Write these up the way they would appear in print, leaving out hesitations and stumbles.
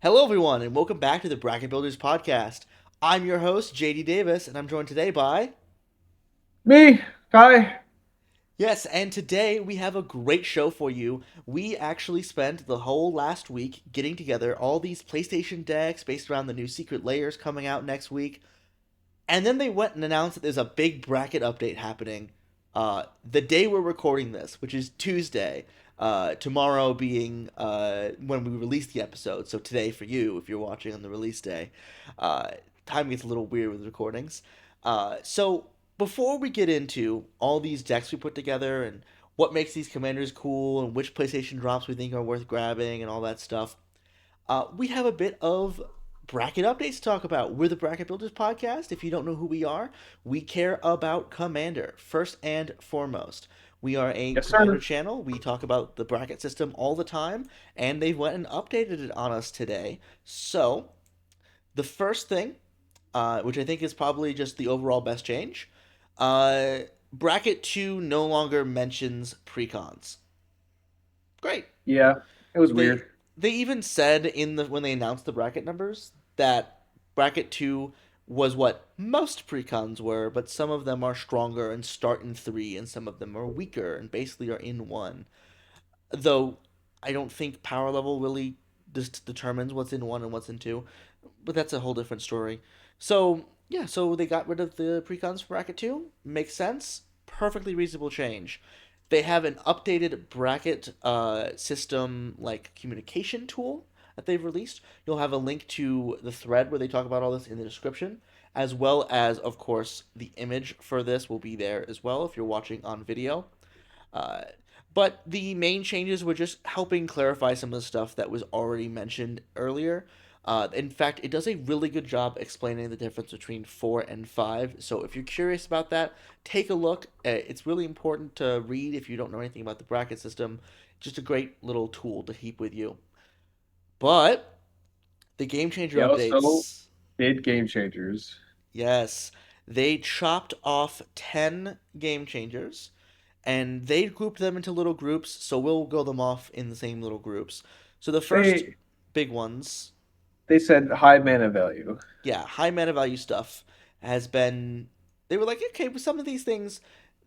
Hello, everyone, and welcome back to the Bracket Builders Podcast. I'm your host, JD Davis, and I'm joined today by. Me, Kai. Yes, and today we have a great show for you. We actually spent the whole last week getting together all these PlayStation decks based around the new Secret Lairs coming out next week, and then they went and announced that there's a big bracket update happening the day we're recording this, which is Tuesday. Tomorrow being when we release the episode. So today for you, if you're watching on the release day. Uh, Time gets a little weird with recordings. So before we get into all these decks we put together and what makes these commanders cool and which PlayStation drops we think are worth grabbing and all that stuff, we have a bit of bracket updates to talk about. We're the Bracket Builders Podcast. If you don't know who we are, we care about Commander first and foremost. We are a Yes, Commander sir. channel. We talk about the bracket system all the time, and they went and updated it on us today. So, the first thing, which I think is probably just the overall best change, uh, Bracket 2 no longer mentions precons. Great. Yeah, it was they weird. they even said in the when they announced the bracket numbers that bracket 2 was what most precons were, but some of them are stronger and start in 3 and some of them are weaker and basically are in 1. Though I don't think power level really just determines what's in 1 and what's in 2, but that's a whole different story. So, yeah, so they got rid of the precons for bracket 2. Makes sense. Perfectly reasonable change. They have an updated bracket system like communication tool that they've released. You'll have a link to the thread where they talk about all this in the description, as well as, of course, the image for this will be there as well if you're watching on video. Uh, but the main changes were just helping clarify some of the stuff that was already mentioned earlier. In fact, it does a really good job explaining the difference between 4 and 5. So if you're curious about that, take a look. It's really important to read if you don't know anything about the bracket system. Just a great little tool to keep with you. But the game changer They also updates, did game changers. yes, they chopped off 10 game changers and they grouped them into little groups, so we'll go them off in the same little groups. So the first They big ones, they said high mana value. yeah, high mana value stuff has been. They were like, okay, with some of these things,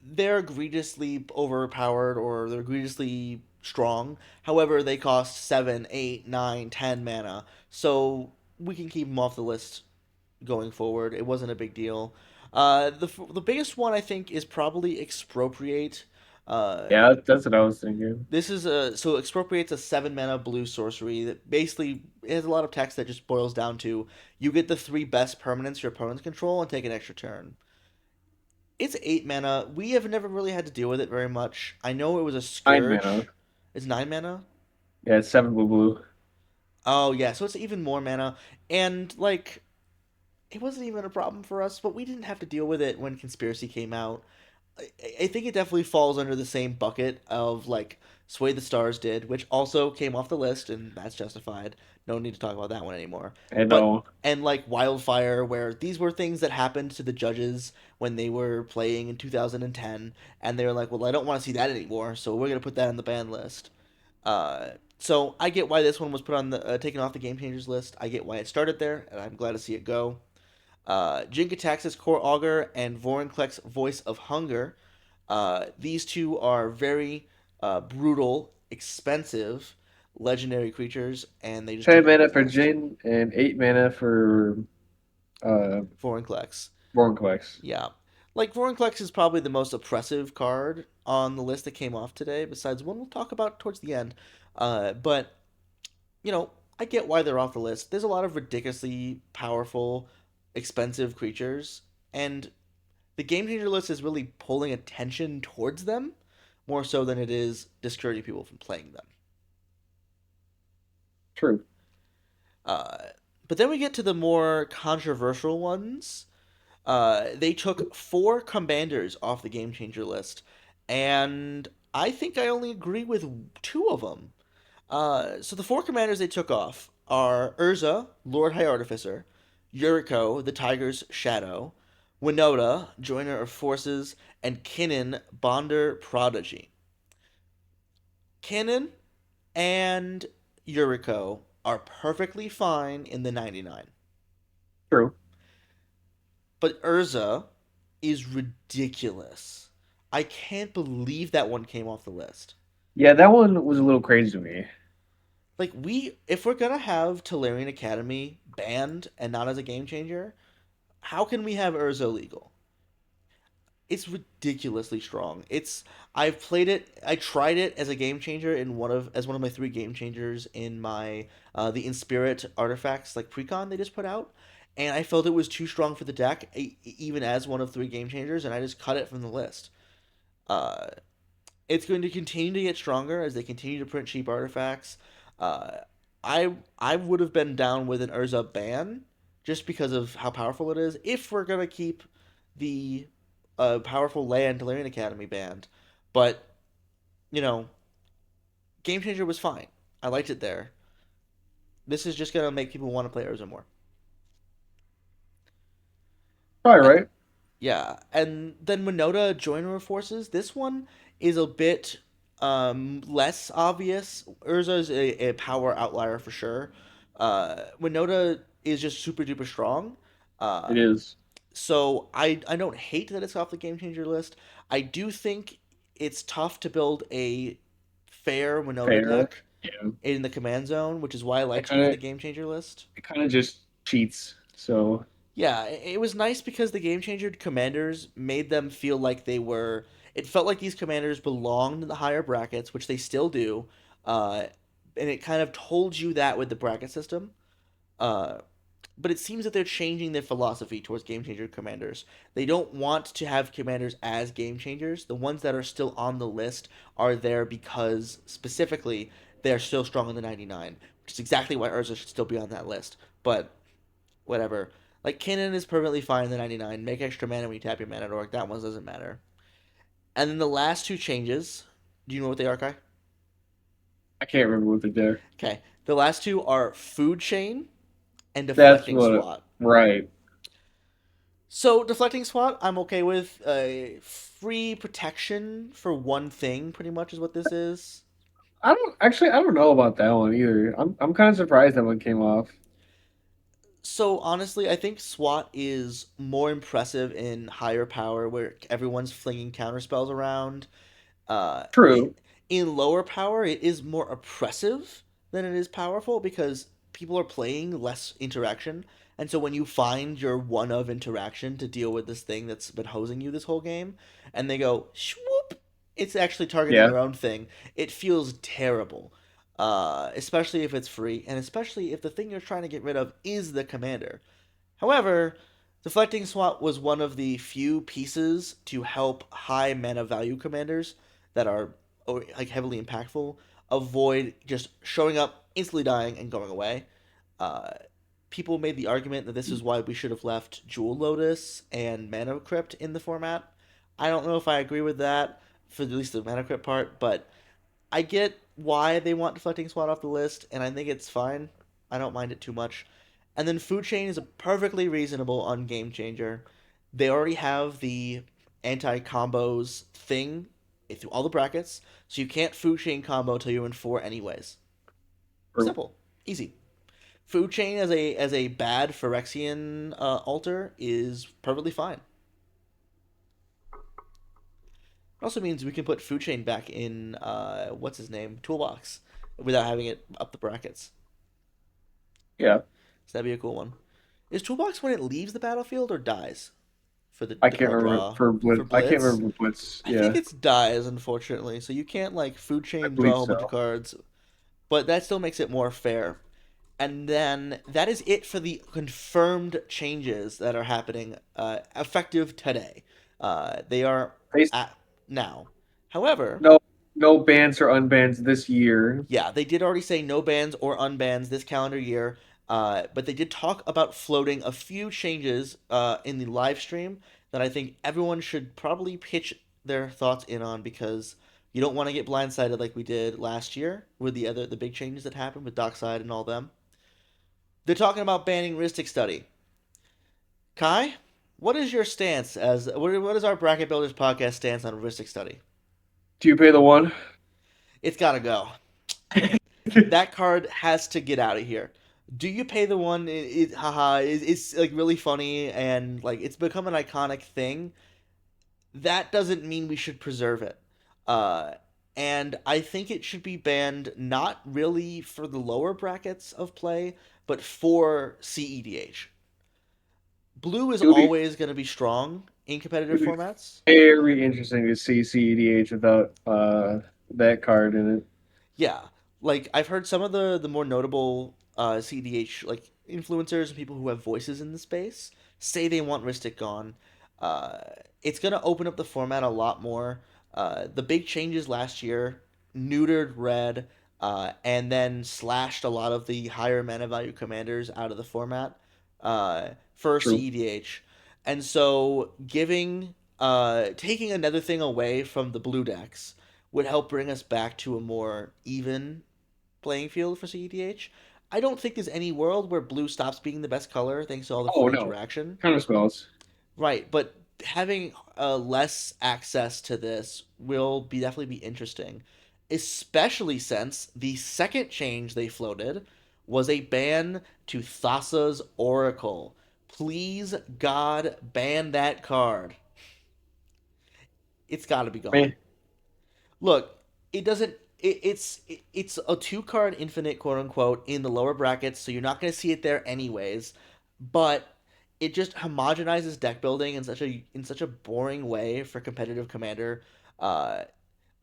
they're egregiously overpowered or they're egregiously strong. However, they cost 7, 8, 9, 10 mana, so we can keep them off the list going forward. It wasn't a big deal. The biggest one I think is probably expropriate. Uh, Yeah, that's what I was thinking. This is a so expropriate's a 7 mana blue sorcery that basically has a lot of text that just boils down to you get the 3 best permanents your opponents control and take an extra turn. It's 8 mana. We have never really had to deal with it very much. I know it was a 9 mana. scourge. It's 9 mana. Yeah, it's 7 blue. Oh yeah, so it's even more mana. And like it wasn't even a problem for us, but we didn't have to deal with it when Conspiracy came out. I think it definitely falls under the same bucket of like Sway the Stars did, which also came off the list, and that's justified. No need to talk about that one anymore. And But no, and like Wildfire, where these were things that happened to the judges when they were playing in 2010, and they were like, "Well, I don't want to see that anymore, so we're gonna put that on the ban list." So I get why this one was put on the taken off the Game Changers list. I get why it started there, and I'm glad to see it go. Jin-Gitaxias Core Augur and Vorinclex Voice of Hunger. These two are very brutal, expensive legendary creatures, and they just 10 took them mana off the for list. Jin and 8 mana for uh Vorinclex. Vorinclex. Yeah. Like, Vorinclex is probably the most oppressive card on the list that came off today, besides one we'll talk about towards the end. But, you know, I get why they're off the list. There's a lot of ridiculously powerful, expensive creatures, and the game changer list is really pulling attention towards them more so than it is discouraging people from playing them. True. Uh, but then we get to the more controversial ones. They took 4 commanders off the game changer list, and I think I only agree with 2 of them. So the 4 commanders they took off are Urza, Lord High Artificer, Yuriko, the Tiger's Shadow, Winota, Joiner of Forces, and Kinnan, Bonder Prodigy. Kinnan and Yuriko are perfectly fine in the 99. True. But Urza is ridiculous. I can't believe that one came off the list. Yeah, that one was a little crazy to me. Like if we're gonna have Tolarian Academy banned and not as a game changer, how can we have Urza legal? It's ridiculously strong. I've played it. I tried it as a game changer in one of my three game changers in my the In Spirit artifacts like precon they just put out, and I felt it was too strong for the deck even as one of three game changers, and I just cut it from the list. Uh, it's going to continue to get stronger as they continue to print cheap artifacts. Uh, I would have been down with an Urza ban just because of how powerful it is. If we're gonna keep the powerful Lair and Tolarian Academy banned, but you know, Game Changer was fine. I liked it there. This is just gonna make people want to play Urza more. Probably Uh, right. Yeah, and then Winota Joiner Forces. This one is a bit less obvious. Urza is a power outlier for sure. Winota is just super duper strong. It Uh, is so I don't hate that it's off the game changer list. I do think it's tough to build a fair Winota fair. deck Yeah. in the command zone, which is why I It liked it kind in of the game changer list. it kind of just cheats. So Yeah, it was nice because the game changer commanders made them feel like they were. It felt like these commanders belonged in the higher brackets, which they still do, uh, and it kind of told you that with the bracket system. Uh, but it seems that they're changing their philosophy towards game changer commanders. They don't want to have commanders as game changers. The ones that are still on the list are there because specifically they're still strong in the 99, which is exactly why Urza should still be on that list. But whatever. Like Cannon is perfectly fine in the 99. Make extra mana when you tap your mana dork. That one doesn't matter. And then the last two changes. Do you know what they are, Kai? I can't remember what they did. Okay. The last two are Food Chain and That's Deflecting what. Swat. Right. So Deflecting Swat, I'm okay with. Free protection for one thing, pretty much, is what this is. I don't know about that one either. I'm kind of surprised that one came off. So honestly, I think SWAT is more impressive in higher power, where everyone's flinging counter spells around. True. It in lower power, it is more oppressive than it is powerful because people are playing less interaction, and so when you find your one of interaction to deal with this thing that's been hosing you this whole game, and they go swoop, it's actually targeting Yeah. your own thing. It feels terrible, especially if it's free, and especially if the thing you're trying to get rid of is the commander. However, Deflecting Swat was one of the few pieces to help high mana value commanders that are like heavily impactful avoid just showing up, instantly dying, and going away. Uh, People made the argument that this is why we should have left Jewel Lotus and Mana Crypt in the format. I don't know if I agree with that for at least the Mana Crypt part, but I get why they want Deflecting Swat off the list, and I think it's fine. I don't mind it too much. And then Food Chain is a perfectly reasonable on Game Changer. They already have the anti combos thing through all the brackets, so you can't Food Chain combo till you're in four anyways. True. Simple, easy. Food Chain as a bad Phyrexian altar is perfectly fine. It also means we can put Food Chain back in what's his name Toolbox without having it up the brackets. Yeah. So that'd be a cool one. Is Toolbox when it leaves the battlefield or dies for I the can't card remember draw for for Blitz. I can't Blitz? remember Blitz. I think Yeah, it's dies unfortunately, so you can't like Food I Chain draw a believe whole bunch of so. cards, but that still makes it more fair. And then that is it for the confirmed changes that are happening effective today. They are They at now. However, no no bans or unbans this year. yeah, they did already say no bans or unbans this calendar year, but they did talk about floating a few changes in the live stream that I think everyone should probably pitch their thoughts in on because you don't want to get blindsided like we did last year with the big changes that happened with Dockside and all them. They're talking about banning Ristic Study. Kai, what is your stance as what is our Bracket Builders podcast stance on Ristic Study? Do you pay the one? It's gotta go. That card has to get out of here. Do you pay the one? Haha, it's like really funny and like it's become an iconic thing. That doesn't mean we should preserve it. Uh, and I think it should be banned not really for the lower brackets of play, but for CEDH. Blue is It would be always going to be strong in it competitive would be formats. very interesting to see CEDH without that card in it. Yeah, like I've heard some of the more notable CDH like influencers and people who have voices in the space say they want Ristic gone. Uh, it's gonna open up the format a lot more. The big changes last year neutered red, and then slashed a lot of the higher mana value commanders out of the format for True. CEDH, and so giving taking another thing away from the blue decks would help bring us back to a more even playing field for CEDH. I don't think there's any world where blue stops being the best color thanks to all the Oh free no, interaction. counter spells. Right, but having less access to this will be definitely be interesting, especially since the second change they floated was a ban to Thassa's Oracle. Please, God, ban that card. It's got to be gone. Man, Look, it doesn't. It's a two card infinite quote unquote in the lower brackets, so you're not going to see it there anyways. But it just homogenizes deck building in such a boring way for competitive commander. Uh,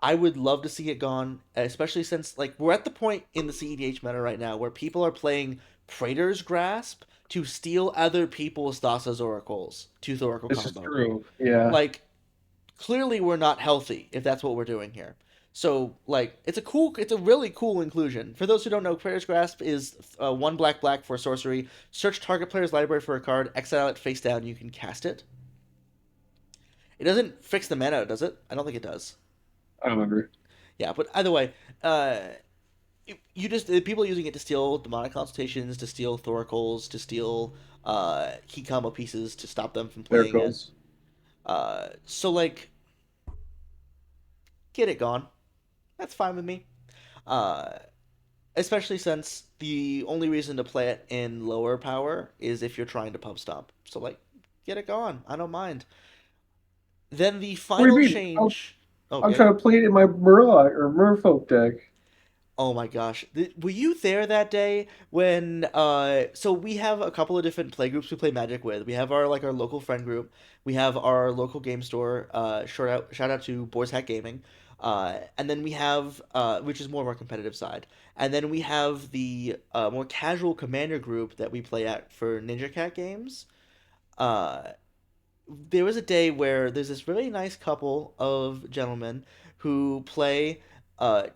I would love to see it gone, especially since like we're at the point in the CEDH meta right now where people are playing Praetor's Grasp to steal other people's Thassa's Oracles, Tooth Oracle this is combo. true. Yeah, Like clearly we're not healthy if that's what we're doing here. So like it's a really cool inclusion. For those who don't know, Praetor's Grasp is one black black for sorcery. Search target player's library for a card, exile it face down. You can cast it. It doesn't fix the mana, does it? I don't think it does. I remember. Yeah, but either way, uh, you just the people using it to steal demonic consultations, to steal thoracles, to steal key combo pieces to stop them from playing it. Miracles. So like, get it gone. That's fine with me. Uh, Especially since the only reason to play it in lower power is if you're trying to pub stomp. So like, get it gone. I don't mind. Then the What do final you mean? change. I'm Okay. trying to play it in my Murloc or Merfolk deck. Oh my gosh. Were you there that day when so we have a couple of different play groups we play Magic with. We have our like our local friend group. We have our local game store, shout out to Boys Hat Gaming. And then we have which is more of our competitive side. And then we have the more casual commander group that we play at for Ninja Cat games. Uh there was a day where there's this really nice couple of gentlemen who play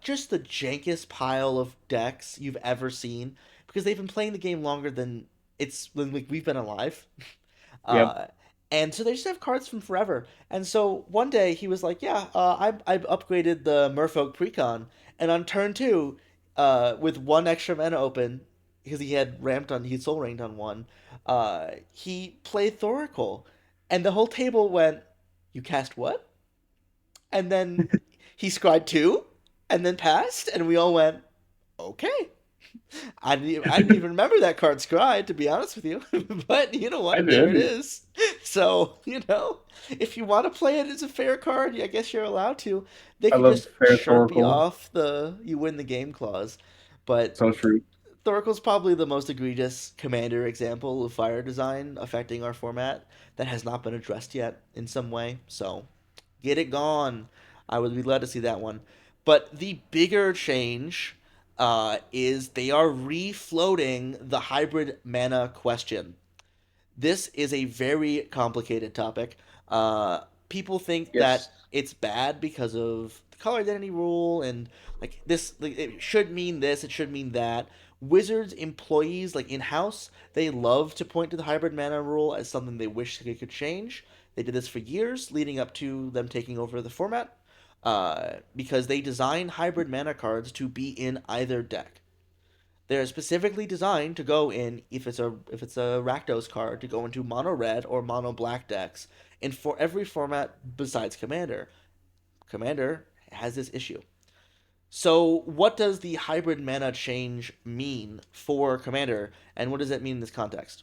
just the jankest pile of decks you've ever seen because they've been playing the game longer than when like, we've been alive. Yep. Uh, and so they just have cards from forever. And so one day he was like, "Yeah, I've upgraded the Merfolk Precon, and on turn two, with one extra mana open, because he had Soul Ringed on one, he played Thoracle, and the whole table went, 'You cast what?' And then he scryed two, and then passed, and we all went, 'Okay.' I didn't even remember that card scryed, to be honest with you. But you know I what? There it did. is. So, if you want to play it as a fair card, I guess you're allowed to. They I could love just Fair chirp you Thoracle. off the you win the game clause. But So true. Thoracle's probably the most egregious commander example of fire design affecting our format that has not been addressed yet in some way. So, get it gone. I would be glad to see that one. But the bigger change is they are refloating the hybrid mana question. This is a very complicated topic. People think Yes. that it's bad because of the color identity rule and like this. Like, it should mean this. It should mean that. Wizards employees, like in house, they love to point to the hybrid mana rule as something they wish they could change. They did this for years, leading up to them taking over the format, because they design hybrid mana cards to be in either deck. They're specifically designed to go in if it's a Rakdos card to go into mono red or mono black decks in for every format besides Commander. Commander has this issue. So, what does the hybrid mana change mean for Commander, and what does it mean in this context?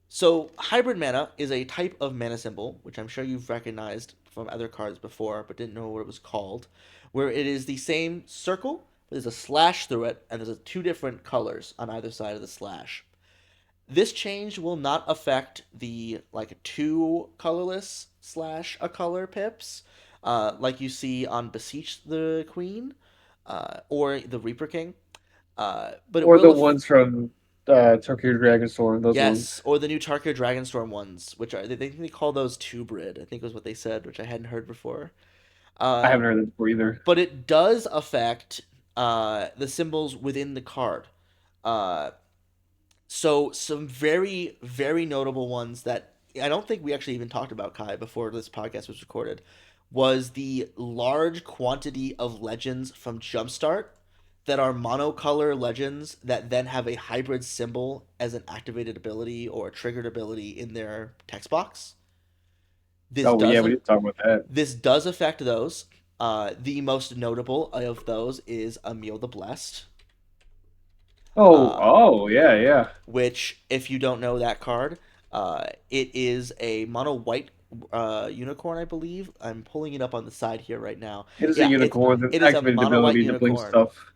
So, hybrid mana is a type of mana symbol, which I'm sure you've recognized from other cards before, but didn't know what it was called, where it is the same circle, but there's a slash through it, and there's two different colors on either side of the slash. This change will not affect the like two colorless slash a color pips, like you see on Beseech the Queen, or the Reaper King. But it Or will the af- ones from Tokyo Dragon Storm, those Yes, ones. or the new Tarkir Dragonstorm ones, which are they call those two brid, I think was what they said, which I hadn't heard before. I Uh, haven't heard that before either. but it does affect the symbols within the card. Uh, so some very very notable ones that I don't think we actually even talked about, Kai, before this podcast was recorded, was the large quantity of legends from Jumpstart that are monocolor legends that then have a hybrid symbol as an activated ability or a triggered ability in their text box. This Oh yeah, we doesn't did talk about that. this does affect those. The most notable of those is Emil the Blessed, Oh, uh, oh yeah, yeah. which, if you don't know that card, it is a mono white unicorn, I believe. I'm pulling it up on the side here right now. It is a Yeah, unicorn that it is a activated mono white ability to blink unicorn. stuff.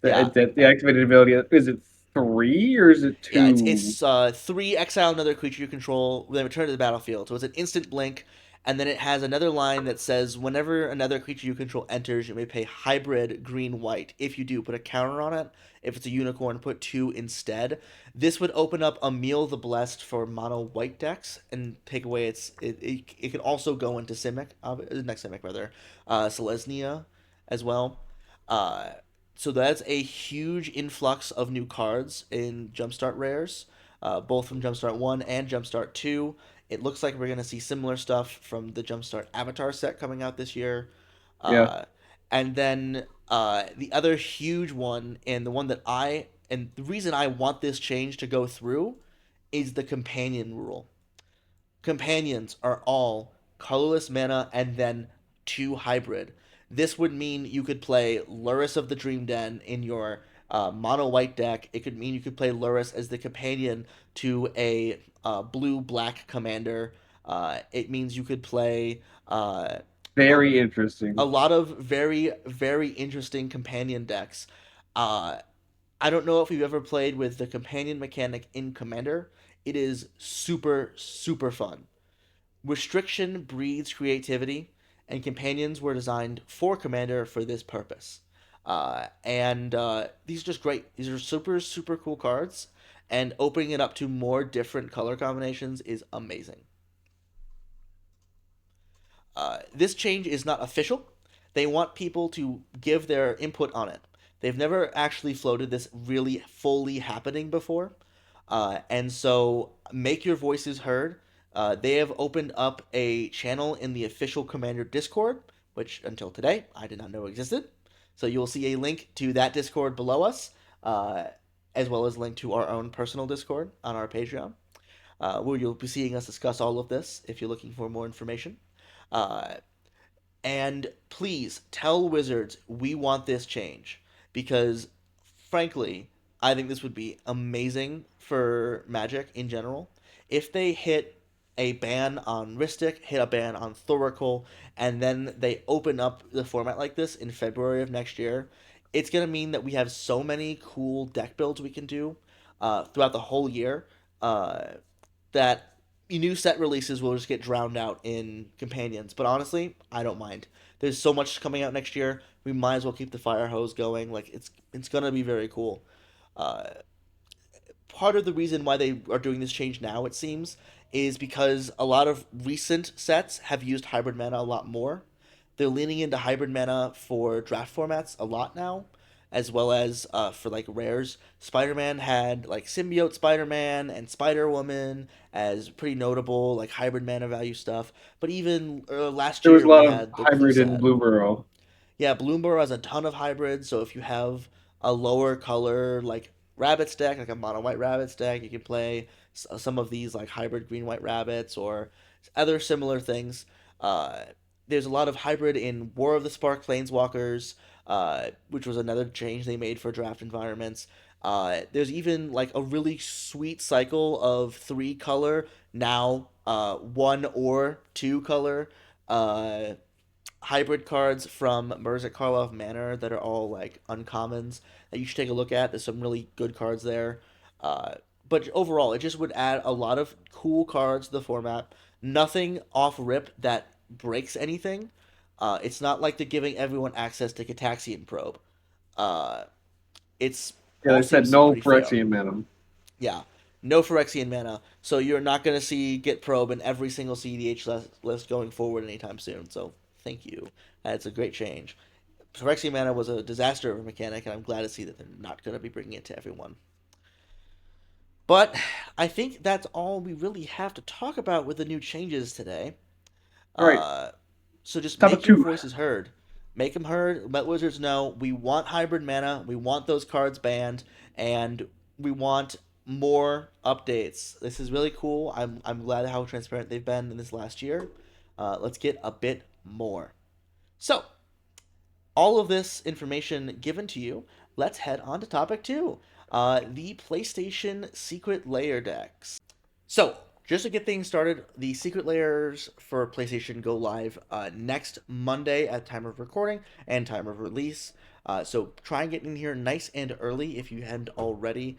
Yeah, The activated ability is it three or is it yeah. It's two? three exile another creature you control, then return to the battlefield. So it's an instant blink, and then it has another line that says whenever another creature you control enters, you may pay hybrid green white. If you do, put a counter on it. If it's a unicorn, put two instead. This would open up Emil the Blessed for mono white decks and take away it can also go into Simic, next Simic rather, Selesnya as well. Uh, so that's a huge influx of new cards in Jumpstart rares, both from Jumpstart 1 and Jumpstart 2. It looks like we're going to see similar stuff from the Jumpstart Avatar set coming out this year. Yeah, Uh, and then the other huge one, and the one that and the reason I want this change to go through, is the companion rule. Companions are all colorless mana and then two hybrid. This would mean you could play Luris of the Dream Den in your mono white deck. It could mean you could play Luris as the companion to a blue black commander. It means you could play a, very a interesting. lot of very, very interesting companion decks. Uh, I don't know if you've ever played with the companion mechanic in Commander. It is super, super fun. Restriction breeds creativity, and companions were designed for Commander for this purpose. And these are just great. These are super, super cool cards, and opening it up to more different color combinations is amazing. This change is not official. They want people to give their input on it. They've never actually floated this really fully happening before. And so make your voices heard. They have opened up a channel in the official Commander Discord, which until today I did not know existed. So you'll see a link to that Discord below us, uh, as well as a link to our own personal Discord on our Patreon, where you'll be seeing us discuss all of this if you're looking for more information. Uh, and please tell Wizards we want this change because, frankly, I think this would be amazing for Magic in general. If they hit a ban on Ristic, hit a ban on Thoracle, and then they open up the format like this in February of next year, it's going to mean that we have so many cool deck builds we can do throughout the whole year. That new set releases will just get drowned out in companions. But honestly, I don't mind. There's so much coming out next year. We might as well keep the fire hose going. Like it's gonna be very cool. Uh, Part of the reason why they are doing this change now, it seems, is because a lot of recent sets have used hybrid mana a lot more. They're leaning into hybrid mana for draft formats a lot now, as well as for like rares. Spider Man had like Symbiote Spider Man and Spider Woman as pretty notable like hybrid mana value stuff. But even last There was year a we lot of had the Clue hybrid in set. Blueborough. Yeah, Bloomburrow has a ton of hybrids, so if you have a lower color like rabbits deck, like a mono white rabbits deck, you can play some of these like hybrid green white rabbits or other similar things. Uh, there's a lot of hybrid in War of the Spark Planeswalkers. which was another change they made for draft environments. There's even like a really sweet cycle of three color now, one or two color. Uh, Hybrid cards from Merzit Karlov Manor that are all like uncommons that you should take a look at. There's some really good cards there. Uh, but overall, it just would add a lot of cool cards to the format. Nothing off rip that breaks anything. It's not like they're giving everyone access to Cataxian Probe. Uh, it's Yeah, all they said seems no pretty fair. Phyrexian Venom. Yeah, no Phyrexian mana, so you're not going to see Get Probe in every single CDH list going forward anytime soon. So thank you. That's a great change. Phyrexian mana was a disaster of a mechanic, and I'm glad to see that they're not going to be bringing it to everyone. But I think that's all we really have to talk about with the new changes today. All right, Uh, so just topic make your two. voices heard. Make them heard. Let Wizards know we want hybrid mana. We want those cards banned, and we want more updates. This is really cool. I'm glad how transparent they've been in this last year. Let's get a bit more. So all of this information given to you, let's head on to topic two. The PlayStation Secret Lair decks. So, just to get things started, the secret layers for PlayStation go live next Monday at time of recording and time of release. So try and get in here nice and early if you hadn't already.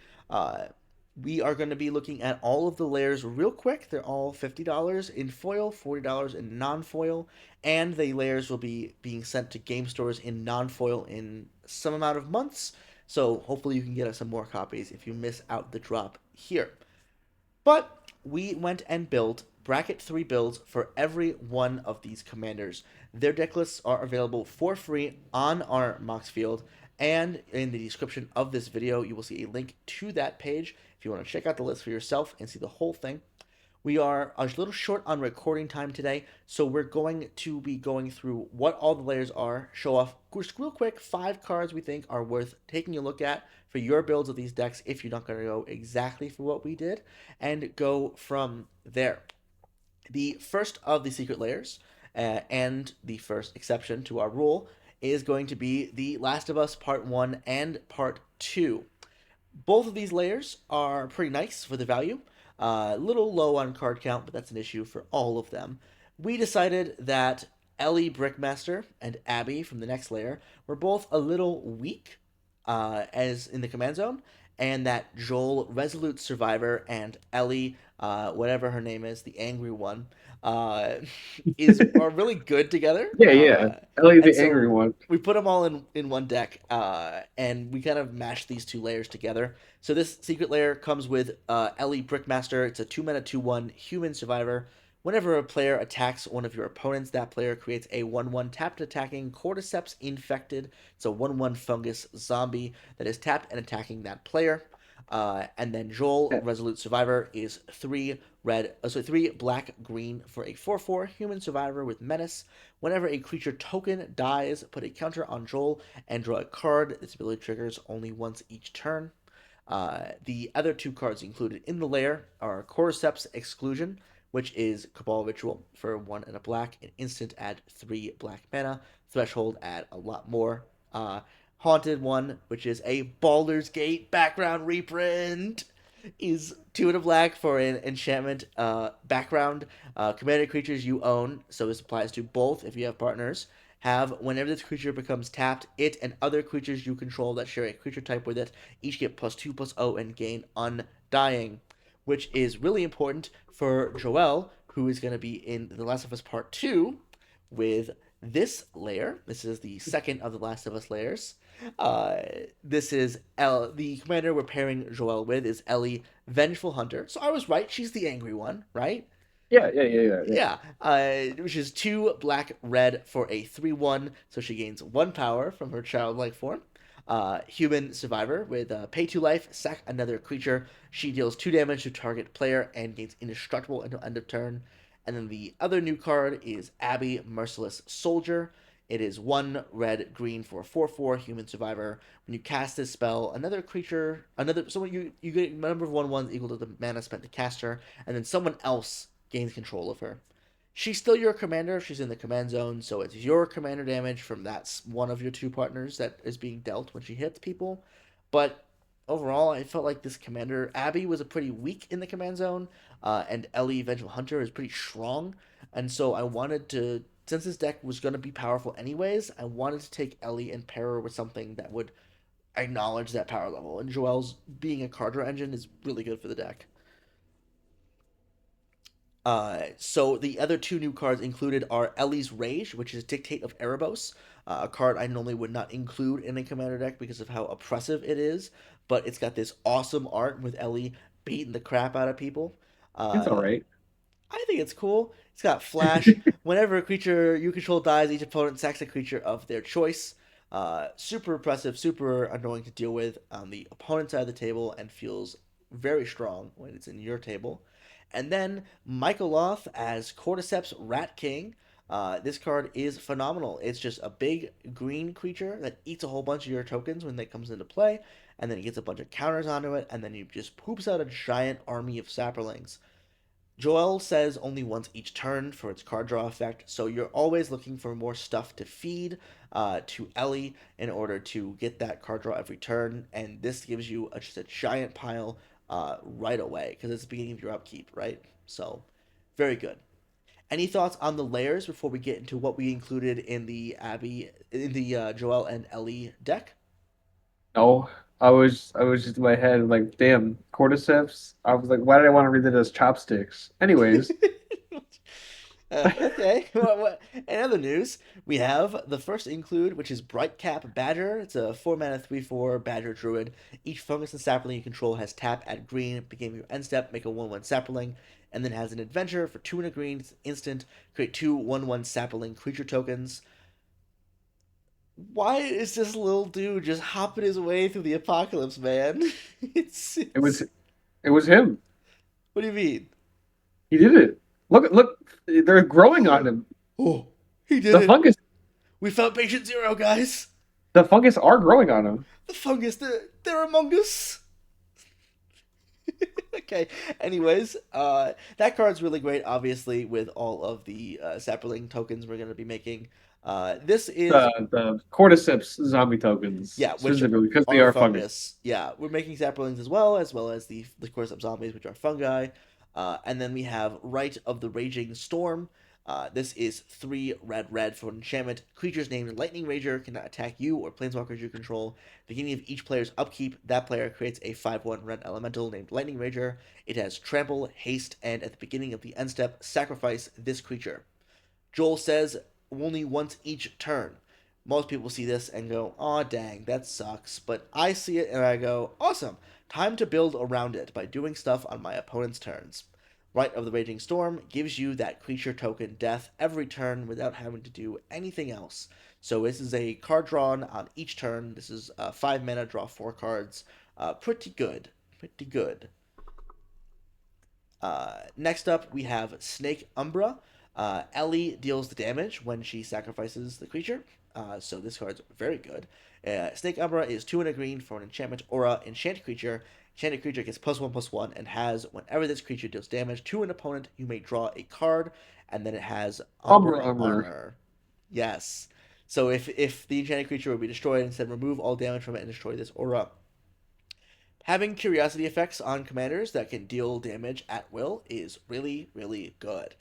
We are going to be looking at all of the layers real quick. They're all $50 in foil, $40 in non-foil, and the layers will be being sent to game stores in non-foil in some amount of months. So hopefully you can get us some more copies if you miss out the drop here. But we went and built bracket 3 builds for every one of these commanders. Their deck lists are available for free on our Mox Field, and in the description of this video, you will see a link to that page if you want to check out the list for yourself and see the whole thing. We are a little short on recording time today, so we're going to be going through what all the layers are, show off just real quick 5 cards we think are worth taking a look at for your builds of these decks if you're not going to go exactly for what we did, and go from there. The first of the secret layers, and the first exception to our rule, is going to be The Last of Us Part 1 and Part 2. Both of these layers are pretty nice for the value. A little low on card count, but that's an issue for all of them. We decided that Ellie Brickmaster and Abby from the next layer were both a little weak as in the command zone, and that Joel Resolute Survivor and Ellie, whatever her name is, the angry one, uh, are really good together. Yeah, yeah. Ellie And the angry so one. we put them all in one deck, and we kind of mashed these two layers together. So this secret layer comes with Ellie Brickmaster. It's a 2-mana 2/1 human survivor. Whenever a player attacks one of your opponents, that player creates a 1/1 tapped attacking Cordyceps Infected. It's a 1/1 fungus zombie that is tapped and attacking that player. And then Joel, Yeah. Resolute Survivor, is 3 black green for a 4/4 human survivor with menace. Whenever a creature token dies, put a counter on Joel and draw a card. This ability triggers only once each turn. The other 2 cards included in the layer are Cordyceps Exclusion, which is Cabal Ritual for 1 and a black, an instant add 3 black mana, threshold add a lot more. Haunted One, which is a Baldur's Gate background reprint, is 2 and a black for an enchantment background. Commander creatures you own, so this applies to both if you have partners, have whenever this creature becomes tapped, it and other creatures you control that share a creature type with it each get +2/+0 and gain Undying, which is really important for Joel, who is going to be in The Last of Us Part 2 with this layer. This is the second of The Last of Us layers. This is the commander we're pairing Joel with is Ellie, Vengeful Hunter. So I was right. She's the angry one, right? Yeah, yeah, yeah, yeah, yeah. Yeah, which is 2 black red for a 3/1, so she gains 1 power from her childlike form. Human survivor with pay 2 life, sack another creature. She deals 2 damage to target player and gains indestructible until end of turn. And then the other new card is Abby, Merciless Soldier. It is 1 red green for a 4/4 human survivor. When you cast this spell, another creature, so you get a number of 1/1s equal to the mana spent to cast her, and then someone else gains control of her. She's still your commander if she's in the command zone, so it's your commander damage from that one of your two partners that is being dealt when she hits people. But overall, I felt like this commander Abby was a pretty weak in the command zone, and Ellie Vengeful Hunter is pretty strong, and so I wanted to. Since this deck was going to be powerful anyways, I wanted to take Ellie and pair her with something that would acknowledge that power level. And Joel's being a card draw engine is really good for the deck. So the other two new cards included are Ellie's Rage, which is Dictate of Erebos, a card I normally would not include in a commander deck because of how oppressive it is, but it's got this awesome art with Ellie beating the crap out of people. It's all Uh, right. I think it's cool. It's got Flash. Whenever a creature you control dies, each opponent sacks a creature of their choice. Super oppressive, super annoying to deal with on the opponent's side of the table, and feels very strong when it's in your table. And then Michael Loth as Cordyceps Rat King. This card is phenomenal. It's just a big green creature that eats a whole bunch of your tokens when it comes into play, and then it gets a bunch of counters onto it, and then you just poops out a giant army of sapperlings. Joel says only once each turn for its card draw effect, so you're always looking for more stuff to feed to Ellie in order to get that card draw every turn, and this gives you just a giant pile right away because it's the beginning of your upkeep, right? So, very good. Any thoughts on the layers before we get into what we included in the Joel and Ellie deck? No, I was just in my head like, damn, cordyceps. I was like, why did I want to read it as chopsticks? Anyways, Okay. In other news, we have the first include, which is Brightcap Badger. It's a 4 mana 3/4 Badger Druid. Each fungus and sapling you control has tap, add green, beginning of your end step, make a 1/1 sapling, and then has an adventure for 2 and a green, it's instant, create two 1/1 sapling creature tokens. Why is this little dude just hopping his way through the apocalypse, man? it's, it it's was it was him. What do you mean? He did it. Look, they're growing on him. Oh, he did The it. fungus, We found patient zero, guys. the fungus are growing on him. The fungus, they're among us. Okay. Anyways, that card's really great. Obviously, with all of the sapling tokens we're gonna be making. This is The cordyceps zombie tokens Yeah, which specifically because they are are fungus. fungus. Yeah, we're making saplings as well as the course of zombies, which are fungi. And then we have Rite of the Raging Storm. This is 3 red for an enchantment. Creatures named Lightning Rager cannot attack you or planeswalkers you control. Beginning of each player's upkeep, that player creates a 5/1 red elemental named Lightning Rager. It has trample, haste, and at the beginning of the end step, sacrifice this creature. Joel says only once each turn. Most people see this and go, "Aw, dang, that sucks." But I see it and I go, "Awesome! Time to build around it by doing stuff on my opponent's turns." Rite of the Raging Storm gives you that creature token death every turn without having to do anything else. So this is a card drawn on each turn. This is 5 mana, draw 4 cards. Pretty good. Pretty good. Next up, we have Snake Umbra. Ellie deals the damage when she sacrifices the creature, so this card's very good. Snake Umbra is 2 and a green for an enchantment aura enchant creature. Enchanted creature gets +1/+1 and has, whenever this creature deals damage to an opponent, you may draw a card, and then it has Umber Umbra armor. Armor. Yes. So if the enchanted creature would be destroyed, instead remove all damage from it and destroy this aura. Having curiosity effects on commanders that can deal damage at will is really, really good.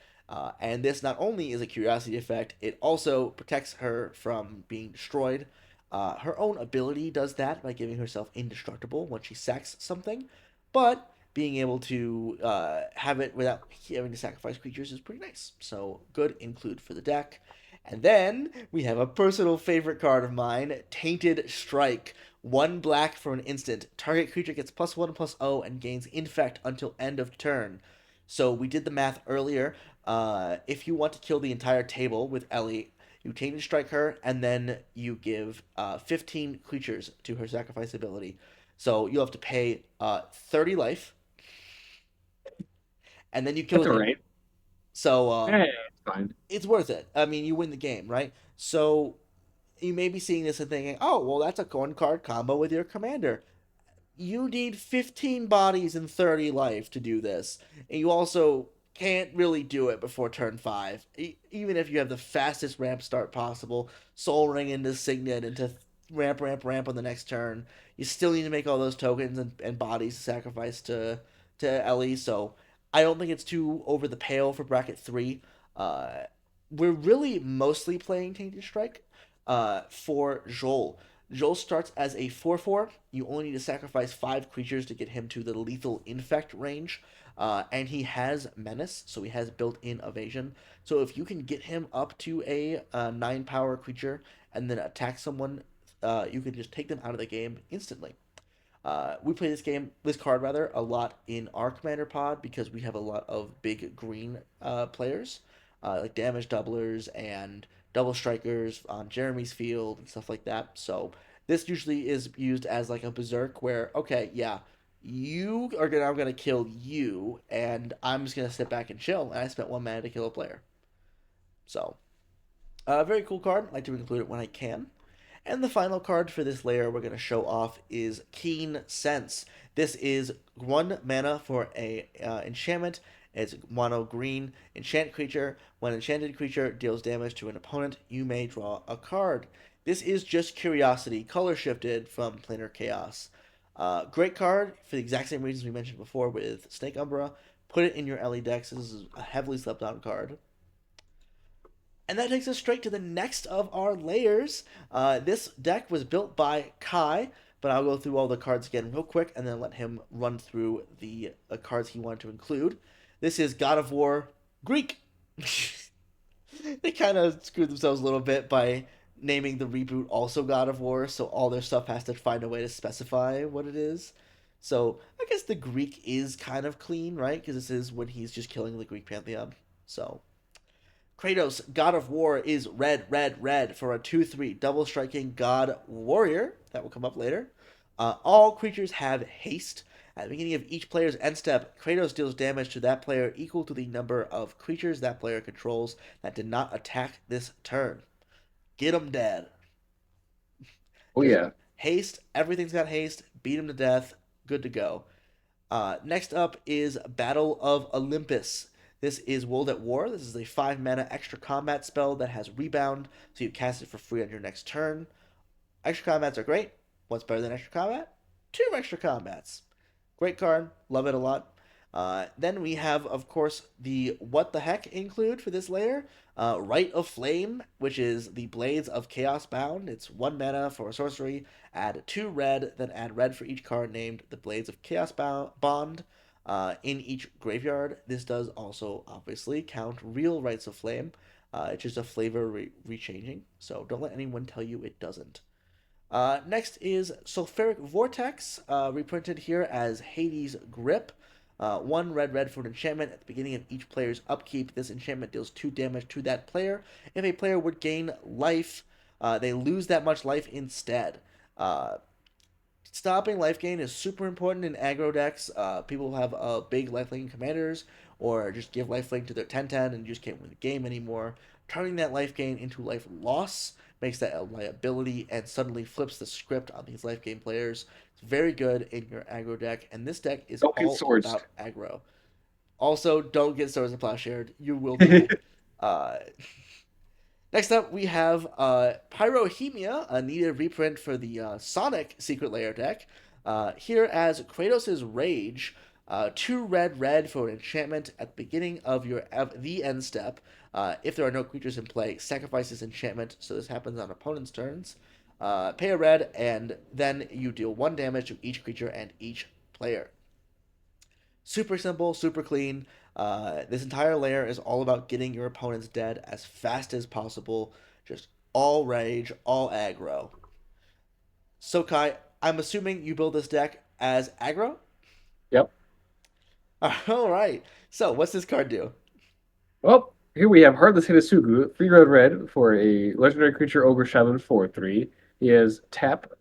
And this not only is a curiosity effect, it also protects her from being destroyed. Her own ability does that by giving herself indestructible when she sacks something, but being able to have it without having to sacrifice creatures is pretty nice. So, good include for the deck. And then we have a personal favorite card of mine, Tainted Strike. 1 black for an instant. Target creature gets +1/+0 and gains infect until end of turn. So we did the math earlier. If you want to kill the entire table with Ellie, you Tainted Strike her, and then you give 15 creatures to her sacrifice ability. So you'll have to pay 30 life, and then you kill That's the all table. right. So It's fine. it's worth it. I mean, you win the game, right? So you may be seeing this and thinking, oh, well, that's a 1 card combo with your commander. You need 15 bodies and 30 life to do this. And you also can't really do it before turn 5. Even if you have the fastest ramp start possible, Soul Ring into Signet into ramp, ramp, ramp on the next turn, you still need to make all those tokens and bodies to sacrifice to Ellie. So I don't think it's too over the pale for bracket 3. Uh, we're really mostly playing Tainted Strike for Joel. Joel starts as a 4/4. You only need to sacrifice 5 creatures to get him to the lethal infect range. And he has menace, so he has built-in evasion. So if you can get him up to a 9 power creature and then attack someone, you can just take them out of the game instantly. We play this card rather, a lot in our commander pod because we have a lot of big green players, like damage doublers and double strikers on Jeremy's field and stuff like that. So this usually is used as like a berserk where, okay, yeah, I'm gonna kill you, and I'm just gonna sit back and chill. And I spent 1 mana to kill a player. So, very cool card. I like to include it when I can. And the final card for this layer we're going to show off is Keen Sense. This is 1 mana for a enchantment. It's mono green enchant creature. When enchanted creature deals damage to an opponent, you may draw a card. This is just Curiosity, color shifted from Planar Chaos. Great card for the exact same reasons we mentioned before with Snake Umbra. Put it in your LE decks. This is a heavily slept on card. And that takes us straight to the next of our layers. This deck was built by Kai, but I'll go through all the cards again real quick and then let him run through the cards he wanted to include. This is God of War Greek. They kind of screwed themselves a little bit by naming the reboot also God of War, so all their stuff has to find a way to specify what it is. So I guess the Greek is kind of clean, right? Because this is when he's just killing the Greek pantheon. So Kratos, God of War, is red, red, red for a 2/3 double striking God Warrior. That will come up later. All creatures have haste. At the beginning of each player's end step, Kratos deals damage to that player equal to the number of creatures that player controls that did not attack this turn. Get them dead. Oh Just yeah. haste. Everything's got haste. Beat them to death. Good to go. Next up is Battle of Olympus. This is World at War. This is a 5 mana extra combat spell that has rebound, so you cast it for free on your next turn. Extra combats are great. What's better than extra combat? 2 extra combats. Great card. Love it a lot. Then we have, of course, the what the heck include for this layer. Rite of Flame, which is the Blades of Chaos Bound. It's 1 mana for a sorcery. Add 2 red, then add red for each card named the Blades of Chaos Bond in each graveyard. This does also obviously count real Rites of Flame. It's just a flavor rechanging, so don't let anyone tell you it doesn't. Next is Sulfuric Vortex, reprinted here as Hades Grip. 1 red, red for an enchantment. At the beginning of each player's upkeep, this enchantment deals 2 damage to that player. If a player would gain life, they lose that much life instead. Stopping life gain is super important in aggro decks. People have big lifelink commanders, or just give lifelink to their 10/10 and just can't win the game anymore. Turning that life gain into life loss makes that a liability and suddenly flips the script on these life gain players. It's very good in your aggro deck, and this deck is Don't get all swords. about aggro. Also, don't get Swords and Plowshared. You will die. Uh, Next up, we have Pyrohemia, a needed reprint for the Sonic Secret Lair deck. Here as Kratos' Rage, 2 red, red for an enchantment at the beginning of the end step. If there are no creatures in play, sacrifice this enchantment, so this happens on opponent's turns. Pay a red, and then you deal 1 damage to each creature and each player. Super simple, super clean. This entire layer is all about getting your opponents dead as fast as possible. Just all rage, all aggro. So Kai, I'm assuming you build this deck as aggro? Yep. All right. So what's this card do? Well, here we have Heartless Hitasugu, 3 red red for a legendary creature Ogre Shaman 4/3. He has tap.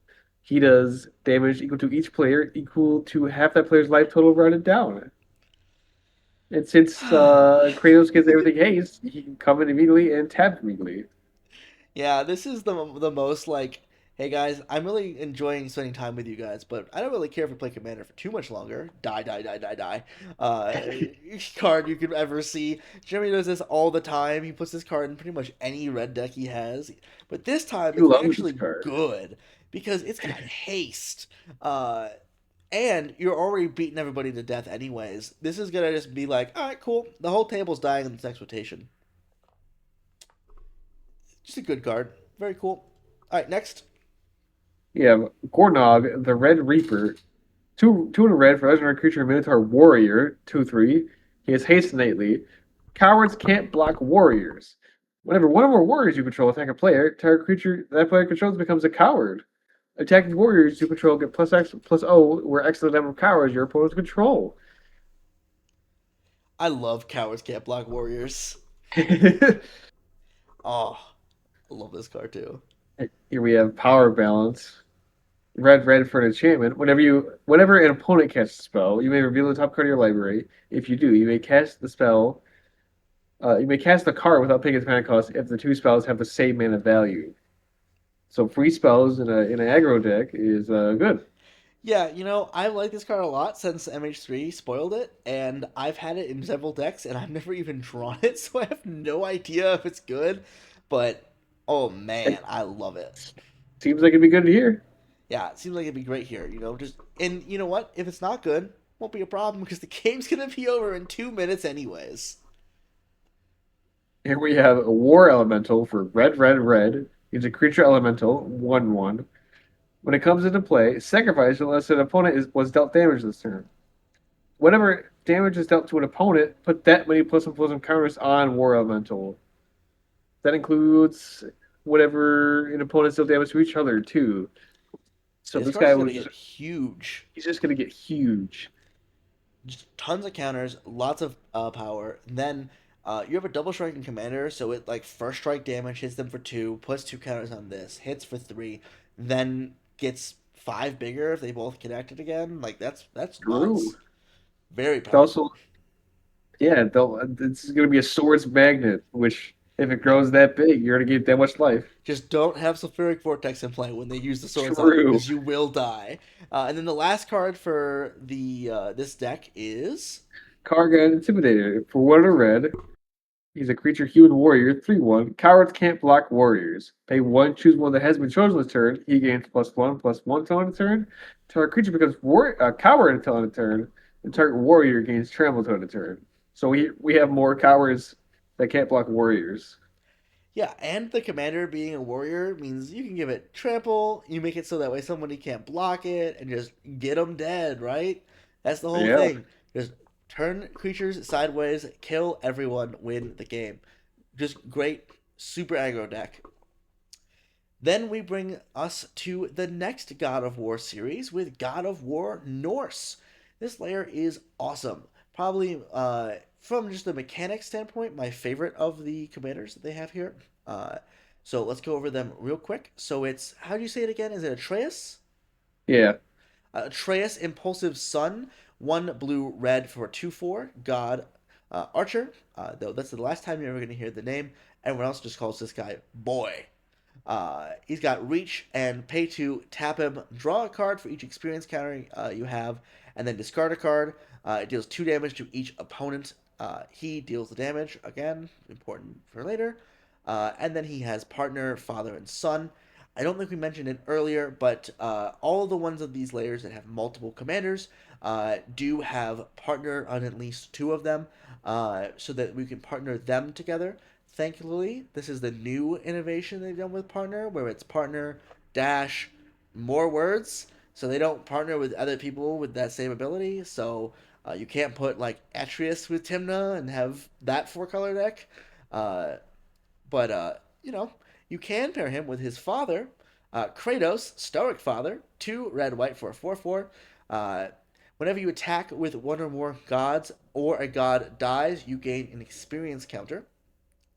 He does damage equal to each player, equal to half that player's life total rounded down. And since Kratos gets everything haste, he can come in immediately and tap immediately. Yeah, this is the most like Hey guys, I'm really enjoying spending time with you guys, but I don't really care if we play Commander for too much longer. Die, die, die, die, die. Uh, card you could ever see. Jeremy does this all the time. He puts this card in pretty much any red deck he has. But this time You it's love this actually card. good because it's got haste. Uh, and you're already beating everybody to death anyways. This is gonna just be like, all right, cool. The whole table's dying in this next rotation. Just a good card. Very cool. All right, next. You have Gornog, the Red Reaper, two in a red for legendary creature Minotaur Warrior, 2/3. He has haste innately. Cowards can't block warriors. Whenever one or more warriors you control attack a player, target creature that player controls becomes a coward. Attacking warriors you control get plus X plus O, where X is the number of cowards your opponents control. I love cowards can't block warriors. Oh, I love this card too. Here we have power balance. Red for an enchantment. Whenever an opponent casts a spell, you may reveal the top card of your library. If you do, you may cast the spell. You may cast the card without paying its mana cost if the two spells have the same mana value. So free spells in an aggro deck is good. Yeah, I like this card a lot since MH3 spoiled it, and I've had it in several decks, and I've never even drawn it, so I have no idea if it's good. But oh man, It I love it. seems like it'd be good here. Yeah, it seems like it'd be great here. Just and you know what? If it's not good, won't be a problem because the game's gonna be over in 2 minutes anyways. Here we have a War Elemental for red. It's a creature elemental, 1/1. When it comes into play, sacrifice unless an opponent was dealt damage this turn. Whenever damage is dealt to an opponent, put that many plus one counters on War Elemental. That includes whatever an opponent dealt damage to each other too. So This this card's guy just gonna was get huge. he's just gonna get huge. Just tons of counters, lots of power. Then you have a double striking commander, so it like first strike damage hits them for two, puts two counters on this, hits for three, then gets five bigger if they both connected again. Like that's True. nuts. Very It's also powerful. this is gonna be a swords magnet, which if it grows that big, you're gonna get that much life. Just don't have Sulfuric Vortex in play when they use the swords on you, True. because you will die. And then the last card for the this deck is Karga Intimidator for one of red. He's a creature human warrior, 3/1. Cowards can't block warriors. Pay one, choose one that has been chosen this turn. He gains +1/+1 until end of turn. Target creature becomes coward until end of turn. And target warrior gains trample until end of turn. So we have more cowards that can't block warriors. Yeah, and the commander being a warrior means you can give it trample, you make it so that way somebody can't block it, and just get them dead, right? That's the whole Yeah. thing. Just turn creatures sideways, kill everyone, win the game. Just great, super aggro deck. Then we bring us to the next God of War series with God of War Norse. This layer is awesome. Probably from just the mechanics standpoint, my favorite of the commanders that they have here. Uh, so let's go over them real quick. So it's, how do you say it again? Is it Atreus? Yeah. Atreus Impulsive Sun, one blue red for 2/4. God Archer. Though that's the last time you're ever going to hear the name. Everyone else just calls this guy Boy. He's got reach and pay to tap him, draw a card for each experience counter you have, and then discard a card. It deals 2 damage to each opponent. He deals the damage, again, important for later. And then he has partner, father, and son. I don't think we mentioned it earlier, but all of the ones of these layers that have multiple commanders do have partner on at least 2 of them, so that we can partner them together. Thankfully, this is the new innovation they've done with partner, where it's partner dash more words, so they don't partner with other people with that same ability. So you can't put like Atreus with Timna and have that 4 color deck. Uh, but you can pair him with his father, Kratos, Stoic Father, 2 red white for a 4/4. Uh, Whenever you attack with one or more gods or a god dies, you gain an experience counter.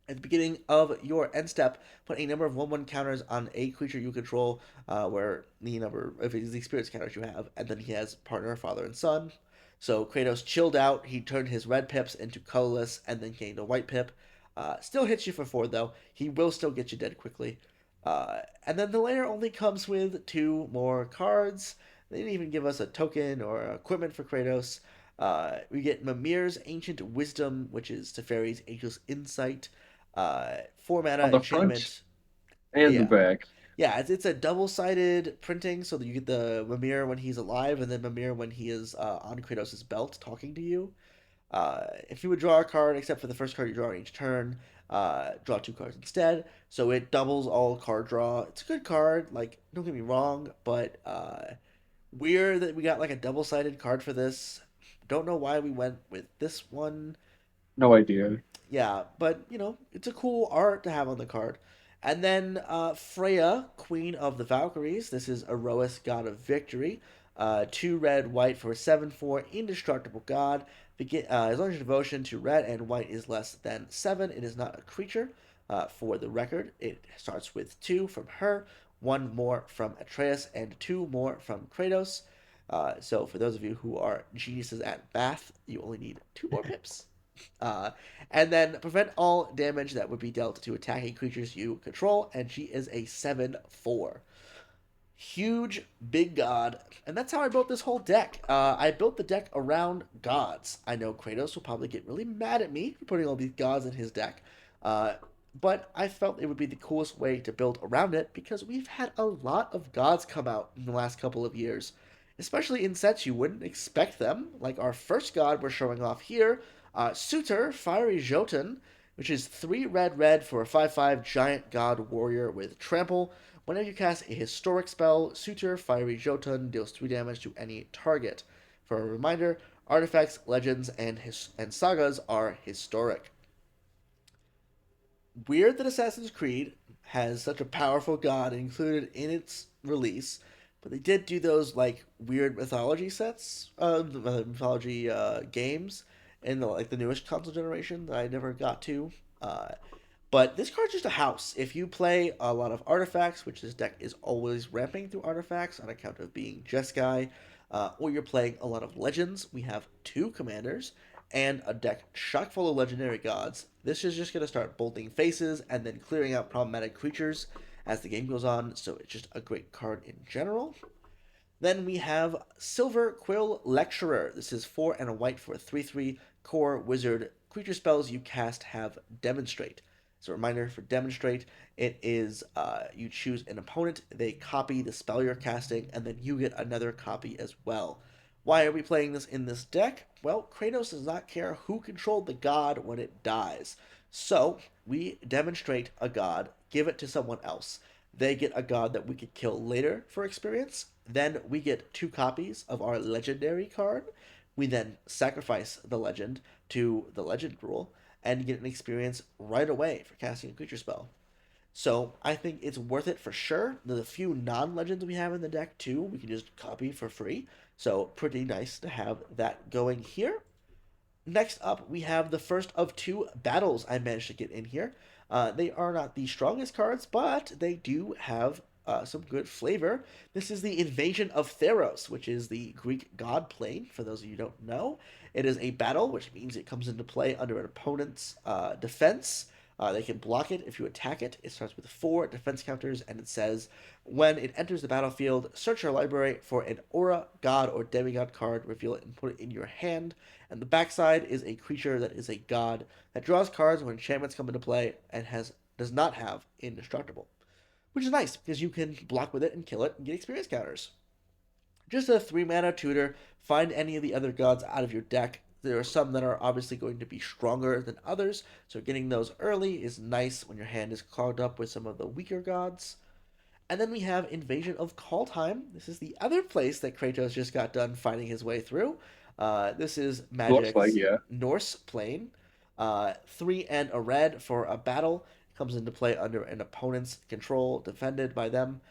At the beginning of your end step, put a number of 1/1 counters on a creature you control, where the number of his experience counters you have, and then he has partner, father, and son. So Kratos chilled out. He turned his red pips into colorless, and then gained a white pip. Still hits you for 4 though. He will still get you dead quickly. And then the layer only comes with two more cards. They didn't even give us a token or equipment for Kratos. We get Mimir's Ancient Wisdom, which is Teferi's Angel's Insight. 4 mana On the front enchantment. and the Yeah. back. Yeah, it's a double-sided printing, so that you get the Mimir when he's alive, and then Mimir when he is on Kratos' belt talking to you. If you would draw a card, except for the first card you draw each turn, draw 2 cards instead. So it doubles all card draw. It's a good card. Like, don't get me wrong, but weird that we got like a double-sided card for this. Don't know why we went with this one. No idea. Yeah, but it's a cool art to have on the card. And then Freya, Queen of the Valkyries. This is Erois, God of Victory. 2 red, white for a 7/4 indestructible god. As long as your devotion to red and white is less than 7, it is not a creature. For the record, it starts with 2 from her, 1 more from Atreus, and 2 more from Kratos. So for those of you who are geniuses at math, you only need 2 more pips. Uh, and then prevent all damage that would be dealt to attacking creatures you control, and she is a 7/4. Huge, big god, and that's how I built this whole deck. I built the deck around gods. I know Kratos will probably get really mad at me for putting all these gods in his deck, uh, but I felt it would be the coolest way to build around it because we've had a lot of gods come out in the last couple of years, especially in sets you wouldn't expect them. Like our first god we're showing off here, Suitor, Fiery Jotun, which is 3 red for a 5/5 giant god warrior with trample. Whenever you cast a historic spell, Suitor Fiery Jotun deals 3 damage to any target. For a reminder, artifacts, legends, and sagas are historic. Weird that Assassin's Creed has such a powerful god included in its release, but they did do those like weird mythology sets, mythology games in the newest console generation that I never got to. Uh, but this card's just a house. If you play a lot of artifacts, which this deck is always ramping through artifacts on account of being Jeskai, or you're playing a lot of legends, we have 2 commanders and a deck chock full of legendary gods. This is just going to start bolting faces and then clearing out problematic creatures as the game goes on, so it's just a great card in general. Then we have Silver Quill Lecturer. This is 4 and a white for a 3/3 core wizard. Creature spells you cast have Demonstrate. So, a reminder for Demonstrate, it is you choose an opponent, they copy the spell you're casting, and then you get another copy as well. Why are we playing this in this deck? Well, Kratos does not care who controlled the god when it dies. So, we demonstrate a god, give it to someone else. They get a god that we could kill later for experience. Then we get 2 copies of our legendary card. We then sacrifice the legend to the legend rule and get an experience right away for casting a creature spell. So I think it's worth it for sure. The few non-legends we have in the deck too, we can just copy for free. So pretty nice to have that going here. Next up, we have the first of 2 battles I managed to get in here. They are not the strongest cards, but they do have some good flavor. This is the Invasion of Theros, which is the Greek god plane, for those of you who don't know. It is a battle, which means it comes into play under an opponent's defense. They can block it if you attack it. It starts with 4 defense counters, and it says, when it enters the battlefield, search your library for an aura, god, or demigod card, reveal it, and put it in your hand. And the backside is a creature that is a god that draws cards when enchantments come into play and does not have indestructible, which is nice because you can block with it and kill it and get experience counters. Just a 3 mana tutor. Find any of the other gods out of your deck. There are some that are obviously going to be stronger than others, so getting those early is nice when your hand is clogged up with some of the weaker gods. And then we have Invasion of Kaldheim. This is the other place that Kratos just got done fighting his way through. This is Looks like, Magic's yeah. Norse plane. 3 and a red for a battle. Comes into play under an opponent's control, defended by them.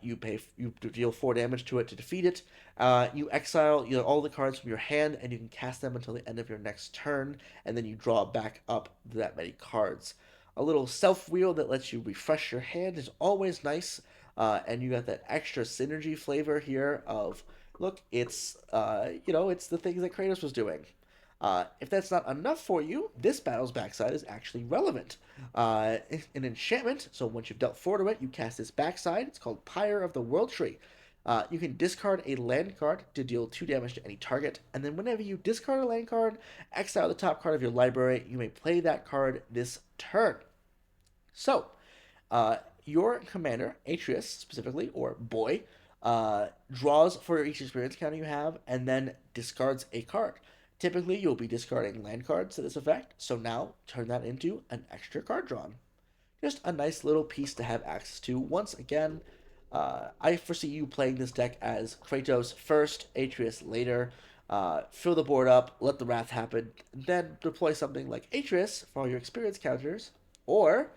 You deal 4 damage to it to defeat it. You exile all the cards from your hand, and you can cast them until the end of your next turn, and then you draw back up that many cards. A little self wheel that lets you refresh your hand is always nice, and you got that extra synergy flavor here of look, it's it's the things that Kratos was doing. If that's not enough for you, this battle's backside is actually relevant. An enchantment, so once you've dealt 4 to it, you cast this backside. It's called Pyre of the World Tree. You can discard a land card to deal 2 damage to any target, and then whenever you discard a land card, exile the top card of your library. You may play that card this turn. So, uh, your commander, Atreus specifically, or boy, draws for each experience counter you have, and then discards a card. Typically, you'll be discarding land cards to this effect, so now turn that into an extra card drawn. Just a nice little piece to have access to. Once again, I foresee you playing this deck as Kratos first, Atreus later. Fill the board up, let the wrath happen, then deploy something like Atreus for all your experience counters, or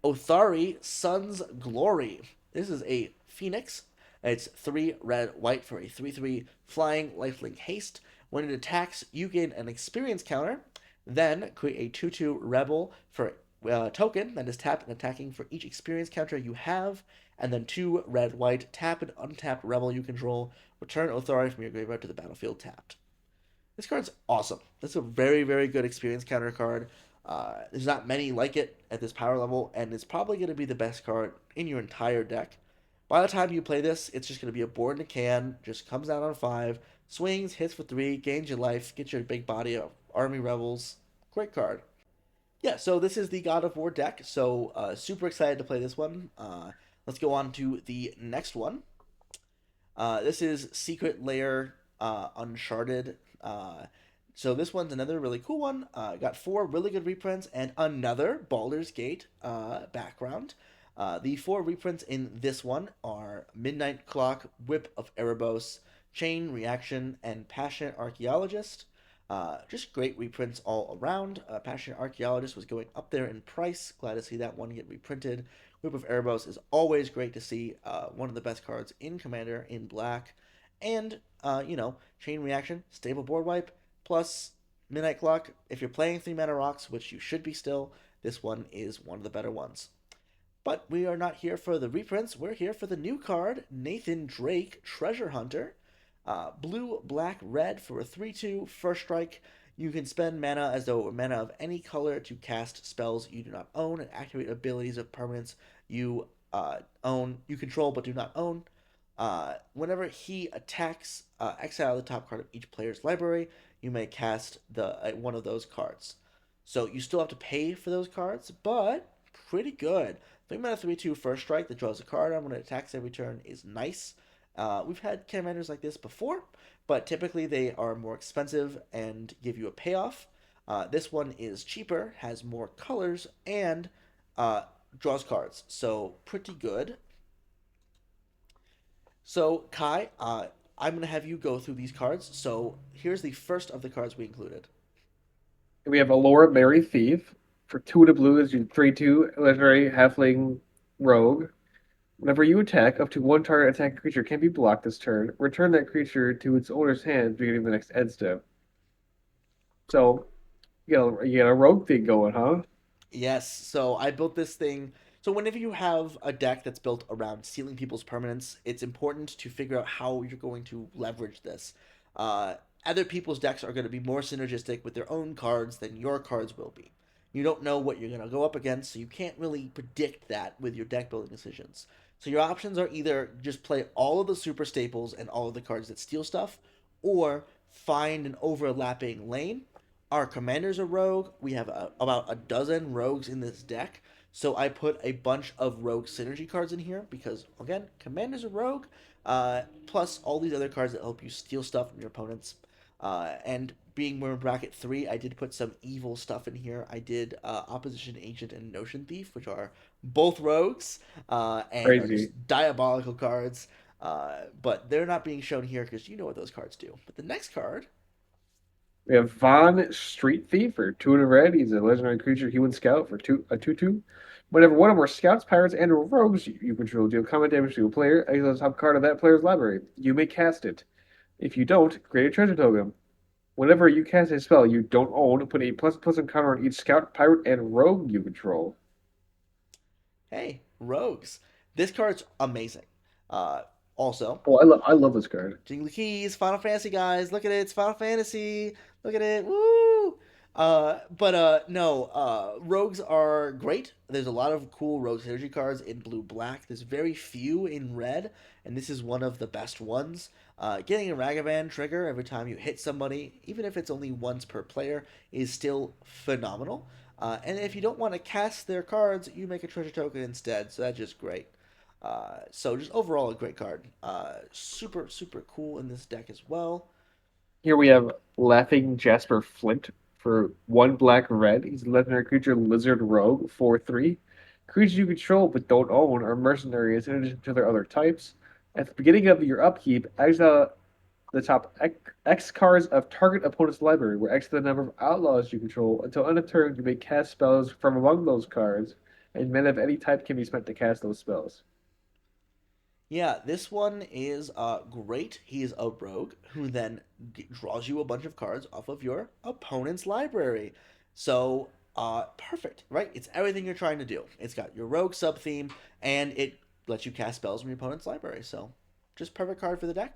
Othari Sun's Glory. This is a Phoenix. It's 3 red, white for a 3/3 flying lifelink haste. When it attacks, you gain an experience counter. Then create a 2/2 rebel for a token that is tapped and attacking for each experience counter you have. And then 2 red, white, tap an untapped rebel you control. Return Othari from your graveyard to the battlefield tapped. This card's awesome. This is a very, very good experience counter card. There's not many like it at this power level, and it's probably going to be the best card in your entire deck. By the time you play this, it's just going to be a board in a can, just comes out on 5, swings, hits for 3, gains your life, gets your big body of Army Rebels. Great card. Yeah, so this is the God of War deck, so super excited to play this one. Let's go on to the next one. This is Secret Lair Uncharted. So this one's another really cool one. Got 4 really good reprints and another Baldur's Gate background. The 4 reprints in this one are Midnight Clock, Whip of Erebos, Chain Reaction, and Passionate Archaeologist. Just great reprints all around. Passionate Archaeologist was going up there in price. Glad to see that one get reprinted. Whip of Erebos is always great to see. One of the best cards in Commander in black. And, Chain Reaction, stable board wipe, plus Midnight Clock. If you're playing 3 mana rocks, which you should be still, this one is one of the better ones. But we are not here for the reprints. We're here for the new card, Nathan Drake, Treasure Hunter. Blue, black, red for a 3/2 first strike. You can spend mana as though mana of any color to cast spells you do not own and activate abilities of permanents you you control but do not own. Whenever he attacks, exile the top card of each player's library. You may cast the one of those cards. So you still have to pay for those cards, but pretty good. 3 mana 3/2 first strike that draws a card on when it attacks every turn is nice. We've had commanders like this before, but typically they are more expensive and give you a payoff. This one is cheaper, has more colors, and draws cards, so pretty good. So, Kai, I'm going to have you go through these cards. So, here's the first of the cards we included. We have Alora Merry Thief. For 2 to blue is your 3/2 legendary halfling rogue. Whenever you attack, up to 1 target attacking creature can be blocked this turn. Return that creature to its owner's hand beginning the next end step. So you got a rogue thing going, huh? Yes, so I built this thing. So whenever you have a deck that's built around stealing people's permanents, it's important to figure out how you're going to leverage this. Uh, Other people's decks are going to be more synergistic with their own cards than your cards will be. You don't know what you're going to go up against, so you can't really predict that with your deck building decisions. So your options are either just play all of the super staples and all of the cards that steal stuff, or find an overlapping lane. Our commanders are rogue. We have about a dozen rogues in this deck. So I put a bunch of rogue synergy cards in here because, again, commanders are rogue. Plus all these other cards that help you steal stuff from your opponents. And being we're in bracket 3, I did put some evil stuff in here. I did Opposition Agent and Notion Thief, which are both rogues and are Crazy. just diabolical cards. But they're not being shown here because you know what those cards do. But the next card. We have Von Street Thief for 2 and a red. He's a legendary creature, human scout for 2/2. Whenever one or more scouts, pirates, and rogues you control deal combat damage to a player, exile the top card of that player's library. You may cast it. If you don't, create a treasure token. Whenever you cast a spell you don't own, put a +++ encounter on each scout, pirate, and rogue you control. Hey, rogues. This card's amazing. Uh, Also, Oh, I love this card. Jingly Keys, Final Fantasy guys, look at it, it's Final Fantasy. Look at it, woo! No, rogues are great. There's a lot of cool rogue synergy cards in blue black. There's very few in red, and this is one of the best ones. Getting a Ragavan trigger every time you hit somebody, even if it's only once per player, is still phenomenal. And if you don't want to cast their cards, you make a treasure token instead, so that's just great. So just overall a great card. Super super cool in this deck as well. Here we have Laughing Jasper Flint for one black red. He's a legendary creature, Lizard Rogue, 4/3. Creatures you control but don't own are mercenaries in addition to their other types. At the beginning of your upkeep, exile the top X cards of target opponent's library, where X is the number of outlaws you control. Until end of turn, you may cast spells from among those cards, and mana of any type can be spent to cast those spells. Yeah, this one is great. He is a rogue who then draws you a bunch of cards off of your opponent's library. So perfect, right? It's everything you're trying to do. It's got your rogue sub theme, and it lets you cast spells from your opponent's library. So just perfect card for the deck.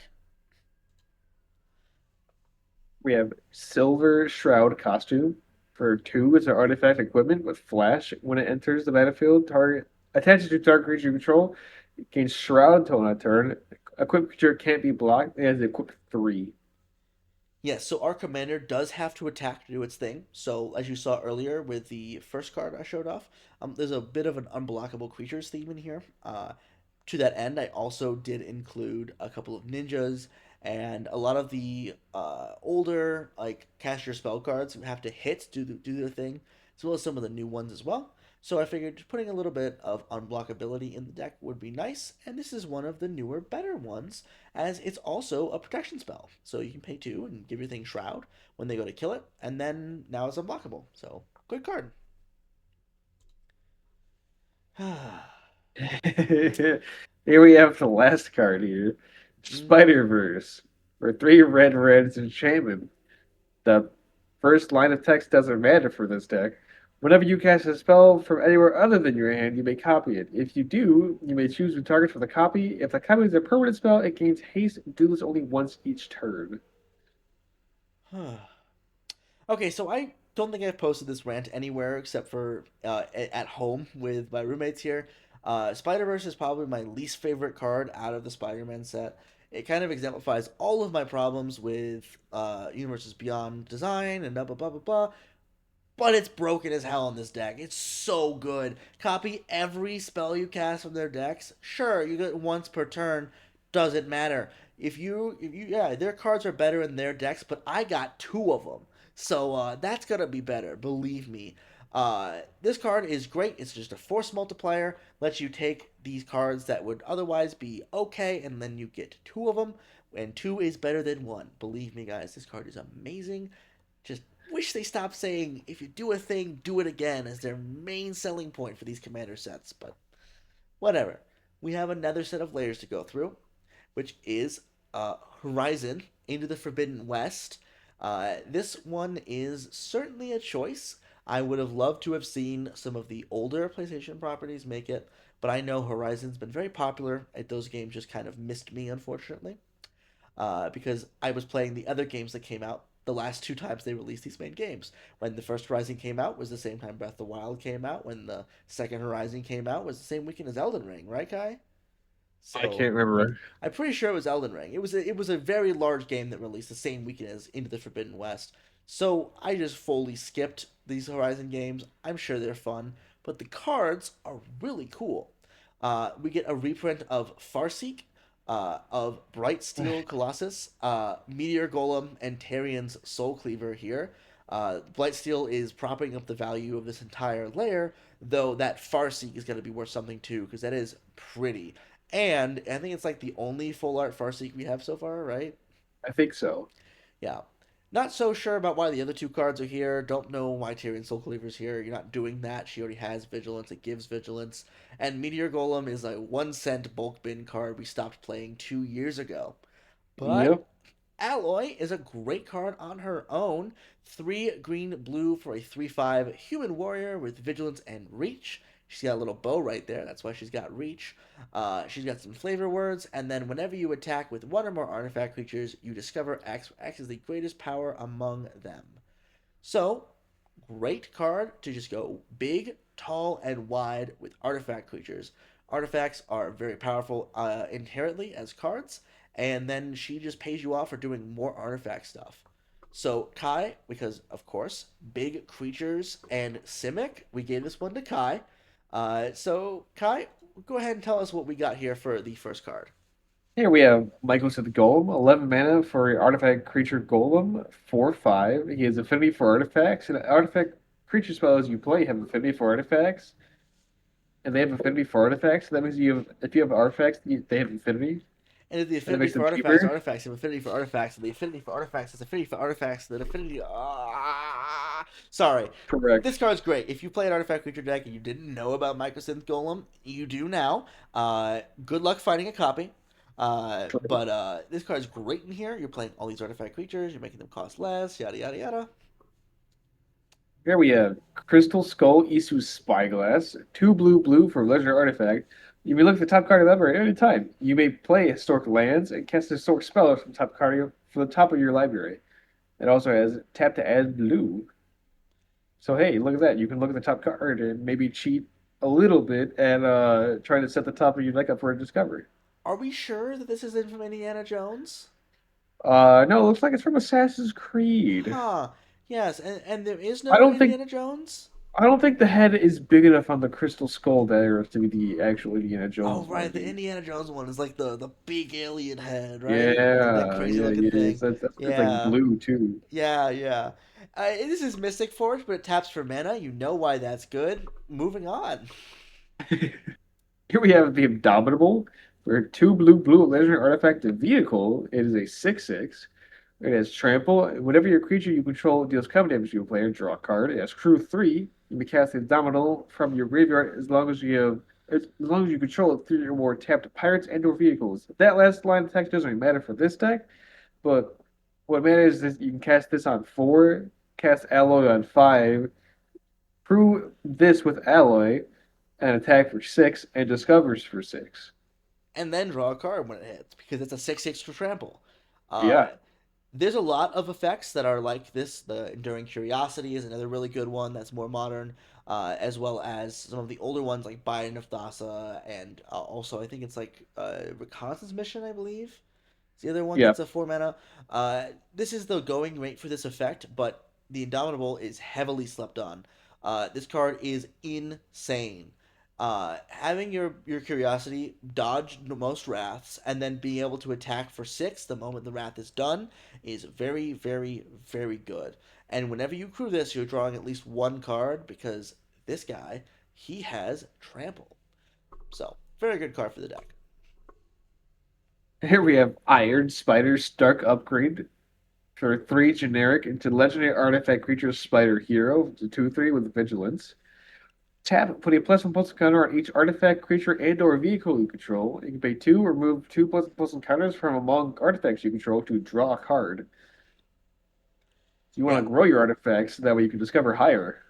We have Silver Shroud Costume for two. It's an artifact equipment with flash. When it enters the battlefield, target attaches to target creature you control. It gains Shroud until on a turn. Equipped creature can't be blocked. It has equipped three. Yes, so our commander does have to attack to do its thing. So, as you saw earlier with the first card I showed off, there's a bit of an unblockable creatures theme in here. To that end, I also did include a couple of ninjas and a lot of the older, like, cast your spell cards who have to hit, do their thing, as well as some of the new ones as well. So I figured putting a little bit of unblockability in the deck would be nice, and this is one of the newer, better ones, as it's also a protection spell. So you can pay two and give your thing Shroud when they go to kill it, and then now it's unblockable. So good card. Here we have the last card here. Mm. Spider-Verse. For three red reds enchantment. The first line of text doesn't matter for this deck. Whenever you cast a spell from anywhere other than your hand, you may copy it. If you do, you may choose to target for the copy. If the copy is a permanent spell, it gains haste and do this only once each turn. Okay, so I don't think I've posted this rant anywhere except for at home with my roommates here. Spider Verse is probably my least favorite card out of the Spider Man set. It kind of exemplifies all of my problems with Universes Beyond design and blah blah blah blah blah. But it's broken as hell in this deck. It's so good. Copy every spell you cast from their decks. Sure, you get once per turn. Doesn't matter. Yeah, their cards are better in their decks, but I got two of them. So that's gonna be better. Believe me. This card is great. It's just a force multiplier. Lets you take these cards that would otherwise be okay, and then you get two of them. And two is better than one. Believe me, guys. This card is amazing. Just wish they stopped saying if you do a thing, do it again as their main selling point for these commander sets, but whatever. We have another set of layers to go through, which is Horizon into the Forbidden West. This one is certainly a choice. I would have loved to have seen some of the older PlayStation properties make it, but I know Horizon's been very popular. Those games just kind of missed me, unfortunately, because I was playing the other games that came out the last two times they released these main games. When the first Horizon came out was the same time Breath of the Wild came out. When the second Horizon came out was the same weekend as Elden Ring, right, Kai? I So can't remember. I'm pretty sure it was Elden Ring. It was a very large game that released the same weekend as Into the Forbidden West. So I just fully skipped these Horizon games. I'm sure they're fun, but the cards are really cool. We get a reprint of Farseek, of Bright Steel Colossus, Meteor Golem, and Tarian's Soul Cleaver here. Blight Steel is propping up the value of this entire layer, though that Farseek is going to be worth something too, because that is pretty. And I think it's like the only full art Farseek we have so far, right? I think so. Yeah. Not so sure about why the other two cards are here. Don't know why Tyrion Soul Cleaver's here. You're not doing that. She already has Vigilance. It gives Vigilance. And Meteor Golem is a 1 cent bulk bin card we stopped playing 2 years ago. But Yep. Alloy is a great card on her own. 3 green blue for a 3/5 human warrior with Vigilance and Reach. She's got a little bow right there. That's why she's got reach. She's got some flavor words, and then whenever you attack with one or more artifact creatures, you discover acts as the greatest power among them. So, great card to just go big, tall, and wide with artifact creatures. Artifacts are very powerful inherently as cards, and then she just pays you off for doing more artifact stuff. So Kai, because of course, big creatures and Simic, we gave this one to Kai. So Kai, go ahead and tell us what we got here for the first card. Here we have Michael the Golem, 11 mana for your artifact creature Golem, 4/5. He has affinity for artifacts, and artifact creature spells you play have affinity for artifacts, and they have affinity for artifacts. So that means if you have artifacts, they have affinity, And if the and it affinity makes for them artifacts, cheaper. artifacts have affinity for artifacts, and the affinity for artifacts has affinity for artifacts, then affinity. Sorry. This Correct. card's great. If you play an artifact creature deck and you didn't know about Microsynth Golem, you do now. Good luck finding a copy. Correct. But this card's great in here. You're playing all these artifact creatures, you're making them cost less, yada yada yada. Here we have Crystal Skull Isu Spyglass, 2 blue for legendary artifact. You may look at the top card of the library at any time. You may play historic lands and cast a historic spell from the top of your library. It also has tap to add blue. So hey, look at that. You can look at the top card and maybe cheat a little bit and trying to set the top of your deck up for a discovery. Are we sure that this isn't from Indiana Jones? No, it looks like it's from Assassin's Creed. Huh. Yes, and there is I no don't think Indiana Jones? I don't think the head is big enough on the Crystal Skull there to be the actual Indiana Oh Jones one, right, the dude. Indiana Jones one is like the big alien head, right? That Yeah, crazy yeah, looking yeah. thing. It's like Yeah, blue too. yeah, yeah. This is Mystic Forge, but it taps for mana. You know why that's good. Moving on. Here we have the Indomitable. For 2 blue legendary artifact and vehicle, it is a 6/6. It has trample. Whenever your creature you control deals combat damage to a player, draw a card. It has crew 3. You may cast the Indomitable from your graveyard as long as you control 3 or more tapped pirates and or vehicles. That last line of text doesn't really matter for this deck, but what matters is you can cast this on 4, cast Alloy on 5, crew this with Alloy, and attack for 6, and discovers for 6. And then draw a card when it hits because it's a 6/6 to trample. Uh, Yeah. there's a lot of effects that are like this. The Enduring Curiosity is another really good one that's more modern, as well as some of the older ones like Biden of Thassa, and also I think it's like Reconnaissance Mission, I believe. It's the other one Yeah. that's a 4 mana. This is the going rate for this effect, but the Indomitable is heavily slept on. This card is insane. Having your curiosity dodge most wraths and then being able to attack for 6 the moment the wrath is done is very, very, very good. And whenever you crew this, you're drawing at least one card because this guy, he has trample. So, very good card for the deck. Here we have Iron Spider Stark Upgrade for 3 generic into legendary artifact creature Spider Hero. It's a 2/3 with vigilance. Tap, put a +1/+1 counter on each artifact, creature, and/or vehicle you control. You can pay 2 or remove 2 +1/+1 counters from among artifacts you control to draw a card. You want Yeah, to grow your artifacts, that way you can discover higher.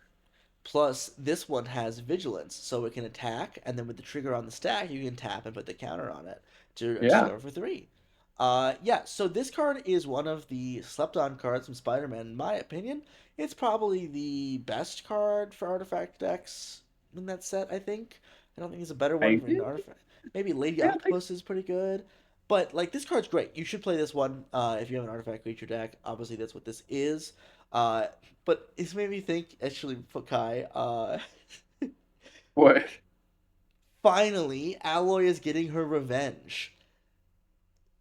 plus, this one has vigilance, so it can attack, and then with the trigger on the stack, you can tap and put the counter on it to Yeah, discover for 3. Yeah, so this card is one of the slept on cards from Spider Man, in my opinion. It's probably the best card for artifact decks in that set, I think. I don't think there's a better one I for an think. artifact. Maybe Lady Yeah, I Octopus is pretty good. But, like, this card's great. You should play this one if you have an artifact creature deck. Obviously, that's what this is. Uh, but it's made me think, actually, Fukai, what? finally, Alloy is getting her revenge.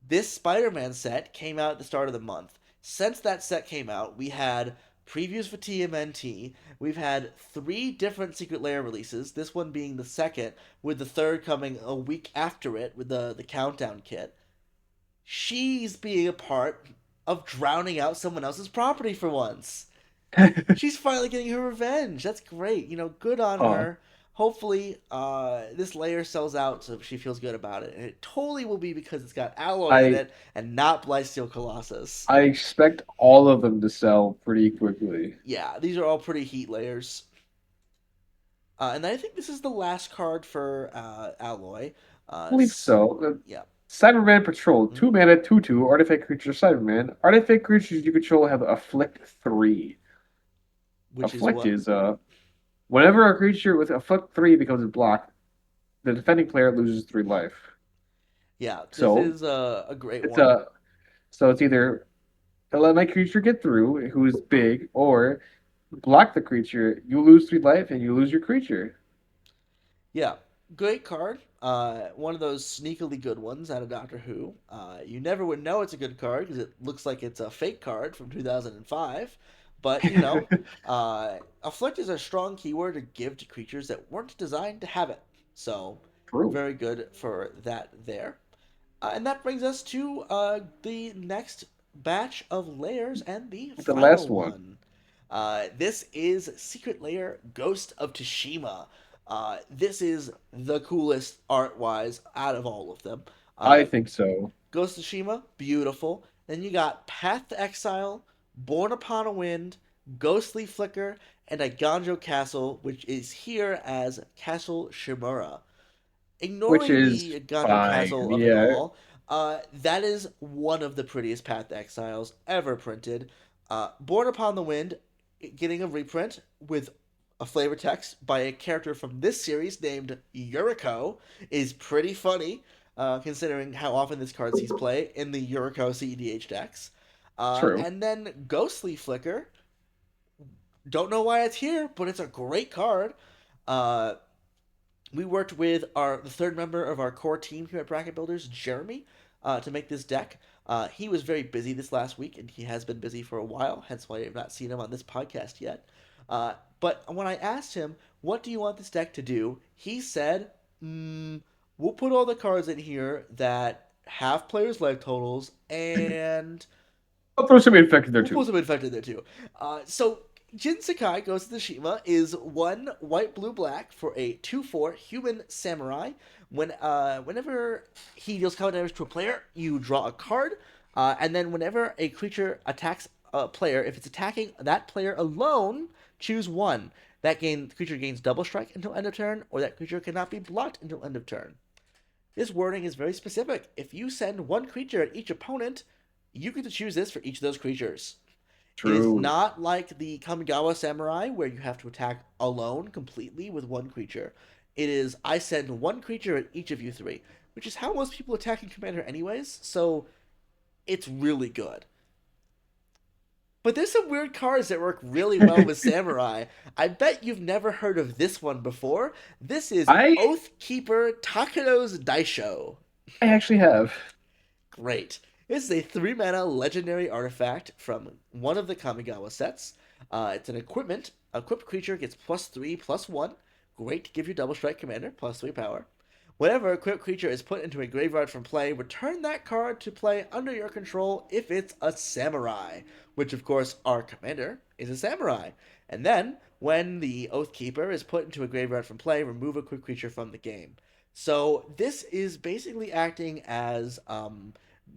This Spider-Man set came out at the start of the month. Since that set came out, we had previews for TMNT. We've had 3 different Secret Lair releases, this one being the second, with the third coming a week after it with the countdown kit. She's being a part of drowning out someone else's property for once. She's finally getting her revenge. That's great. Good on Oh, her. Hopefully, this layer sells out so she feels good about it. And it totally will be because it's got alloy in I it and not Blightsteel Colossus. I expect all of them to sell pretty quickly. Yeah, these are all pretty heat layers. And I think this is the last card for Alloy. I believe so. Yeah. Cyberman Patrol, Hmm. 2 mana, 2/2, artifact creature Cyberman. Artifact creatures you control have Afflict 3. Which is Afflict what? is whenever a creature with Afflict 3 becomes a block, the defending player loses 3 life. Yeah, this So is a great it's one. a so it's either let my creature get through, who's big, or block the creature. You lose 3 life and you lose your creature. Yeah, great card. One of those sneakily good ones out of Doctor Who. You never would know it's a good card because it looks like it's a fake card from 2005. But, Afflict is a strong keyword to give to creatures that weren't designed to have it. So, True. very good for that there. And that brings us to the next batch of layers and the The last final one, one. This is Secret Lair Ghost of Tsushima. This is the coolest art wise out of all of them. I Uh, think so. Ghost of Tsushima, beautiful. Then you got Path to Exile, Born Upon a Wind, Ghostly Flicker, and a Ganjo Castle, which is here as Castle Shimura. Which Ignoring is the Ganjo fine. Castle of it Yeah. all, that is one of the prettiest Path to Exiles ever printed. Born Upon the Wind, getting a reprint with a flavor text by a character from this series named Yuriko is pretty funny, considering how often this card sees play in the Yuriko CEDH decks. True. And then Ghostly Flicker, don't know why it's here, but it's a great card. Uh, we worked with the third member of our core team here at Bracket Builders, Jeremy, to make this deck. He was very busy this last week, and he has been busy for a while, hence why I've not seen him on this podcast yet. But when I asked him, what do you want this deck to do? He said, we'll put all the cards in here that have players' life totals, and I'll throw some infected there we'll put too. some infected there too. So Jin Sakai Ghost of Tsushima is one white, blue, black for a 2/4 human samurai. Whenever he deals combat damage to a player, you draw a card, and then whenever a creature attacks a player, if it's attacking that player alone, choose one. Creature gains double strike until end of turn, or that creature cannot be blocked until end of turn. This wording is very specific. If you send one creature at each opponent, you get to choose this for each of those creatures. It is True. not like the Kamigawa Samurai where you have to attack alone completely with one creature. It is I send one creature at each of you three, which is how most people attack in Commander anyways, so it's really good. But there's some weird cards that work really well with Samurai. I bet you've never heard of this one before. This is I Oathkeeper Takado's Daisho. I actually have. Great. This is a 3 mana legendary artifact from one of the Kamigawa sets. It's an equipment. Equipped creature gets +3/+1. Great to give your double strike commander +3 power. Whenever a equipped creature is put into a graveyard from play, return that card to play under your control if it's a samurai, which of course our commander is a samurai. And then, when the Oathkeeper is put into a graveyard from play, remove a equipped creature from the game. So this is basically acting as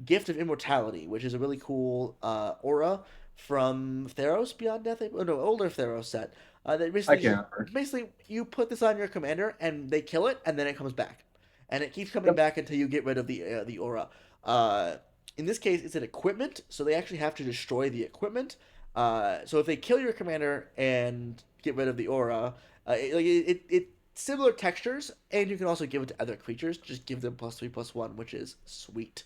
Gift of Immortality, which is a really cool aura from Theros Beyond Death. Oh no, older Theros set. That I can't remember. basically you put this on your commander and they kill it, and then it comes back, and it keeps coming Yep. back until you get rid of the aura. Uh, in this case, it's an equipment, so they actually have to destroy the equipment. So if they kill your commander and get rid of the aura, it similar textures, and you can also give it to other creatures. Just give them +3/+1, which is sweet.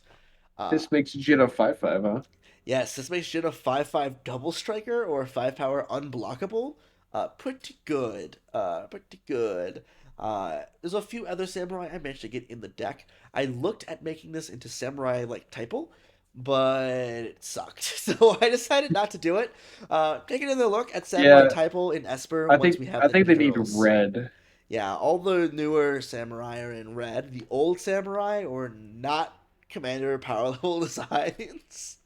Uh, This makes Jin a 5/5, huh? yes, this makes Jin a 5/5 double striker or a 5 power unblockable. Pretty good. Pretty good. There's a few other samurai I managed to get in the deck. I looked at making this into samurai like typo, but it sucked. So I decided not to do it. Take another look at samurai Yeah, typo in Esper I once think we have I the think new they need girls. red. Yeah, all the newer samurai are in red. The old samurai are not commander power level designs.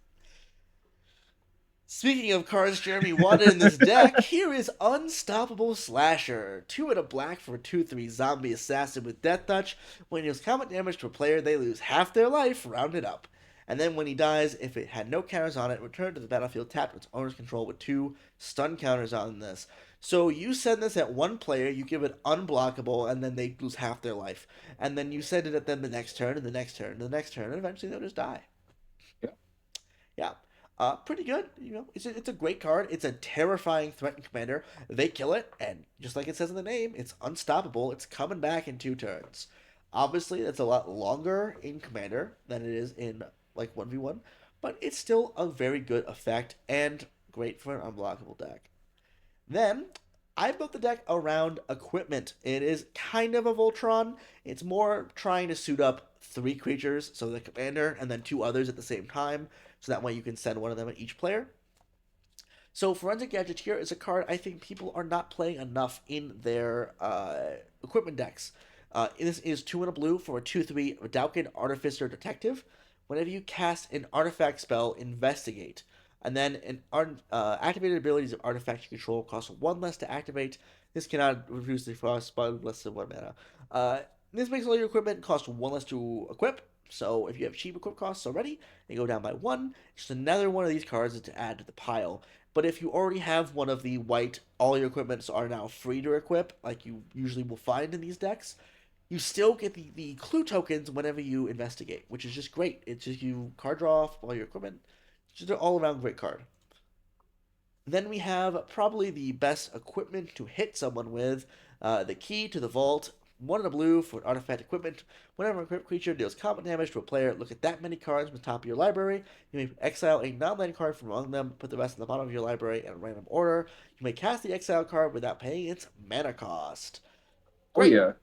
Speaking of cards Jeremy wanted in this deck, here is Unstoppable Slasher. 2 and a black for a 2/3 zombie assassin with Death Touch. When he deals combat damage to a player, they lose half their life, rounded up. And then when he dies, if it had no counters on it, return to the battlefield tapped with its owner's control with 2 stun counters on this. So you send this at one player, you give it unblockable, and then they lose half their life. And then you send it at them the next turn, and the next turn, and the next turn, and eventually they'll just die. Yeah. Yeah. Pretty good. It's a great card. It's a terrifying threat in Commander. They kill it, and just like it says in the name, it's unstoppable. It's coming back in 2 turns. Obviously, that's a lot longer in Commander than it is in like 1v1, but it's still a very good effect and great for an unblockable deck. Then I built the deck around equipment. It is kind of a Voltron. It's more trying to suit up 3 creatures, so the commander and then 2 others at the same time, so that way you can send one of them at each player. So Forensic Gadgeteer is a card I think people are not playing enough in their equipment decks. This is 2 and a blue for a 2/3 Redouken Artificer Detective. Whenever you cast an artifact spell, investigate. And then activated abilities of artifact you control cost 1 less to activate. This cannot reduce the frost by less than 1 mana. This makes all your equipment cost 1 less to equip. So if you have cheap equip costs already, they go down by 1. Just another one of these cards to add to the pile. But if you already have one of the white, all your equipments are now free to equip, like you usually will find in these decks, you still get the clue tokens whenever you investigate, which is just great. It's just you card draw off all your equipment. It's just an all around great card. Then we have probably the best equipment to hit someone with, the Key to the Vault. 1 and a blue for an artifact equipment. Whenever an equipped creature deals combat damage to a player, look at that many cards from the top of your library. You may exile a non-land card from among them, put the rest at the bottom of your library in a random order. You may cast the exile card without paying its mana cost. Oh Great. yeah.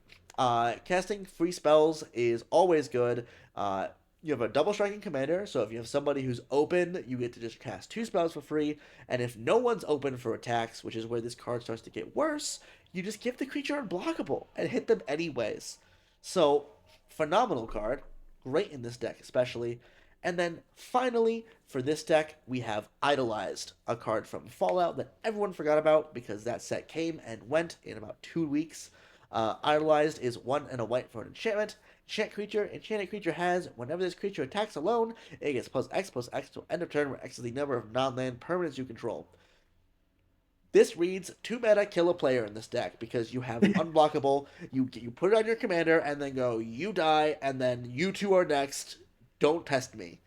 Casting free spells is always good. You have a double striking commander, so if you have somebody who's open, you get to just cast 2 spells for free. And if no one's open for attacks, which is where this card starts to get worse, you just give the creature unblockable and hit them anyways. So, phenomenal card. Great in this deck, especially. And then finally, for this deck, we have Idolized, a card from Fallout that everyone forgot about because that set came and went in about 2 weeks. Idolized is 1 and a white for an enchantment. Enchanted creature has, whenever this creature attacks alone, it gets +X till end of turn, where X is the number of non-land permanents you control. This reads 2 meta kill a player in this deck because you have unblockable. You put it on your commander and then go, you die, and then you two are next. Don't test me.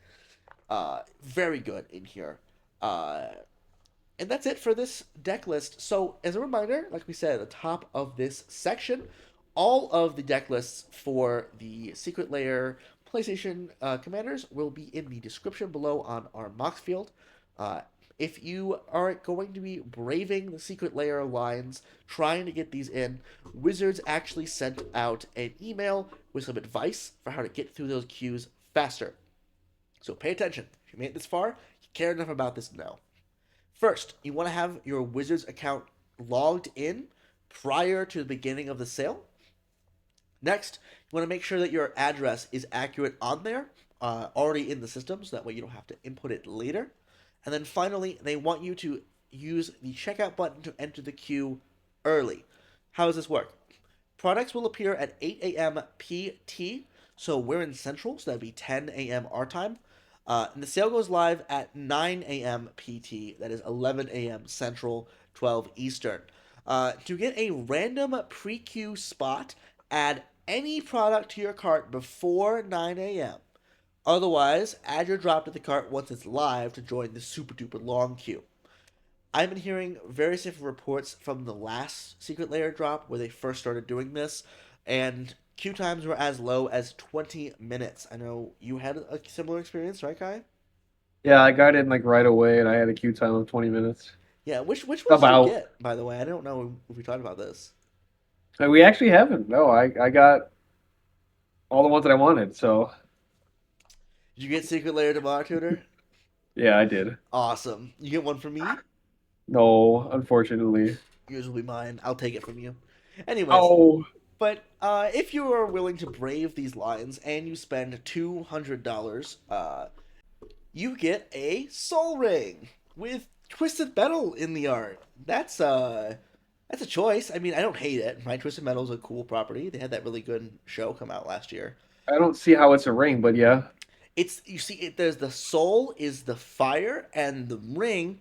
Very good in here. And that's it for this deck list. So, as a reminder, like we said at the top of this section, all of the deck lists for the Secret Lair PlayStation commanders will be in the description below on our Mox field. Uh, if you are going to be braving the Secret Lair lines, trying to get these in, Wizards actually sent out an email with some advice for how to get through those queues faster. So pay attention. If you made it this far, you care enough about this to know. First, you want to have your Wizards account logged in prior to the beginning of the sale. Next, you want to make sure that your address is accurate on there, already in the system, so that way you don't have to input it later. And then finally, they want you to use the checkout button to enter the queue early. How does this work? Products will appear at 8 a.m. PT, so we're in Central, so that'd be 10 a.m. our time. And the sale goes live at 9 a.m. PT, that is 11 a.m. Central, 12 Eastern. To get a random pre-queue spot, add any product to your cart before 9 a.m. Otherwise, add your drop to the cart once it's live to join the super duper long queue. I've been hearing various different reports from the last Secret Lair drop where they first started doing this, and queue times were as low as 20 minutes. I know you had a similar experience, right, Kai? Yeah, I got in like right away and I had a queue time of 20 minutes. Yeah, which ones did you About. get, by the way? I don't know if we talked about this. We actually haven't. No, I got all the ones that I wanted. So Did you get Secret Lair Tomorrow Tutor? yeah, I did. Awesome. You get one from me? No, unfortunately. Yours will be mine. I'll take it from you. Anyways, Oh, but if you are willing to brave these lines and you spend $200, you get a Soul Ring with Twisted Metal in the art. That's a choice. I mean, I don't hate it. Right? Twisted Metal is a cool property. They had that really good show come out last year. I don't see how it's a ring, but yeah. It's you see it, there's the soul is the fire and the ring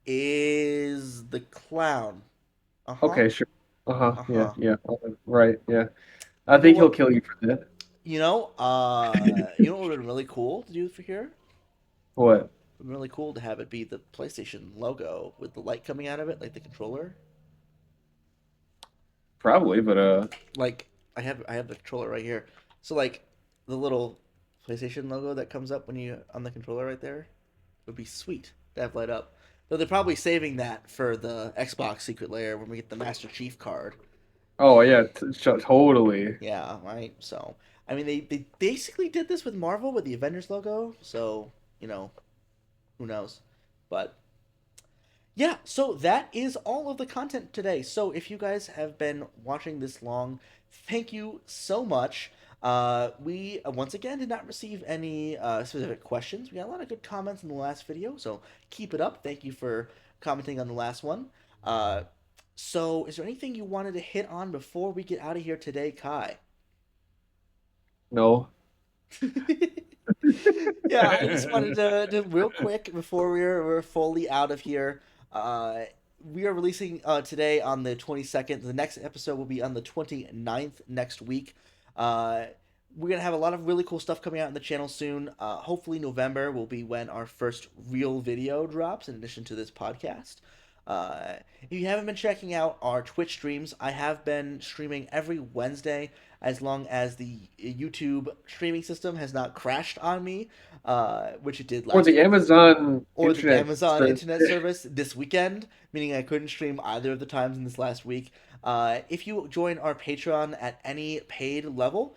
is the clown. Uh-huh. Okay, sure. Uh-huh. Yeah, Uh-huh. yeah. Right, yeah. I You know think he'll what? kill you for that. You know what would have been really cool to do for here? What? It would have been really cool to have it be the PlayStation logo with the light coming out of it, like the controller. Probably, but Like I have the controller right here. So like the little PlayStation logo that comes up when you on the controller right there would be sweet to have light up. Though they're probably saving that for the Xbox Secret Lair when we get the Master Chief card. oh yeah, totally. Yeah, right. So I mean they basically did this with Marvel with the Avengers logo. So you know who knows, but yeah, so that is all of the content today. So if you guys have been watching this long, thank you so much. We once again did not receive any specific questions. We got a lot of good comments in the last video, so keep it up. Thank you for commenting on the last one. Uh, so is there anything you wanted to hit on before we get out of here today, Kai? No. Yeah, I just wanted to real quick before we're fully out of here. Uh, we are releasing today on the 22nd. The next episode will be on the 29th next week. Uh, we're gonna have a lot of really cool stuff coming out in the channel soon. Hopefully November will be when our first real video drops in addition to this podcast. If you haven't been checking out our Twitch streams, I have been streaming every Wednesday as long as the YouTube streaming system has not crashed on me, which it did Or last the week, Amazon or the internet Amazon service. Internet Service this weekend, meaning I couldn't stream either of the times in this last week. If you join our Patreon at any paid level,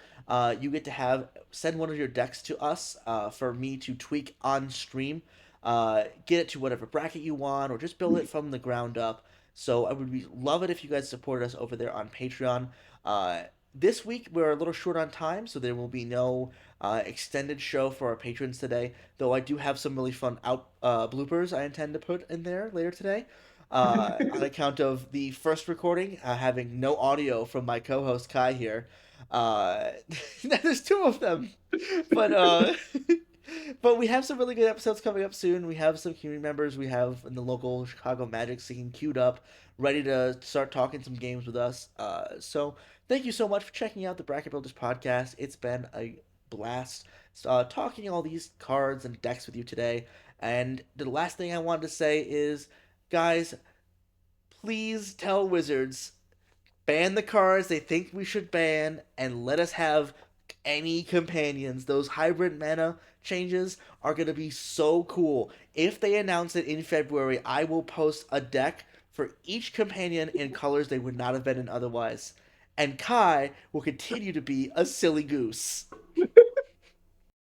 you get to send one of your decks to us for me to tweak on stream. Get it to whatever bracket you want, or just build it from the ground up. So I would love it if you guys supported us over there on Patreon. Uh, this week we're a little short on time, so there will be no extended show for our patrons today. Though I do have some really fun out bloopers I intend to put in there later today. On account of the first recording having no audio from my co-host Kai here. Uh, there's two of them, but but we have some really good episodes coming up soon. We have some community members we have in the local Chicago Magic scene queued up, ready to start talking some games with us. So thank you so much for checking out the Bracket Builders podcast. It's been a blast talking all these cards and decks with you today. And the last thing I wanted to say is, guys, please tell Wizards ban the cards they think we should ban and let us have any companions. Those hybrid mana changes are going to be so cool. If they announce it in February, I will post a deck for each companion in colors they would not have been in otherwise. And Kai will continue to be a silly goose.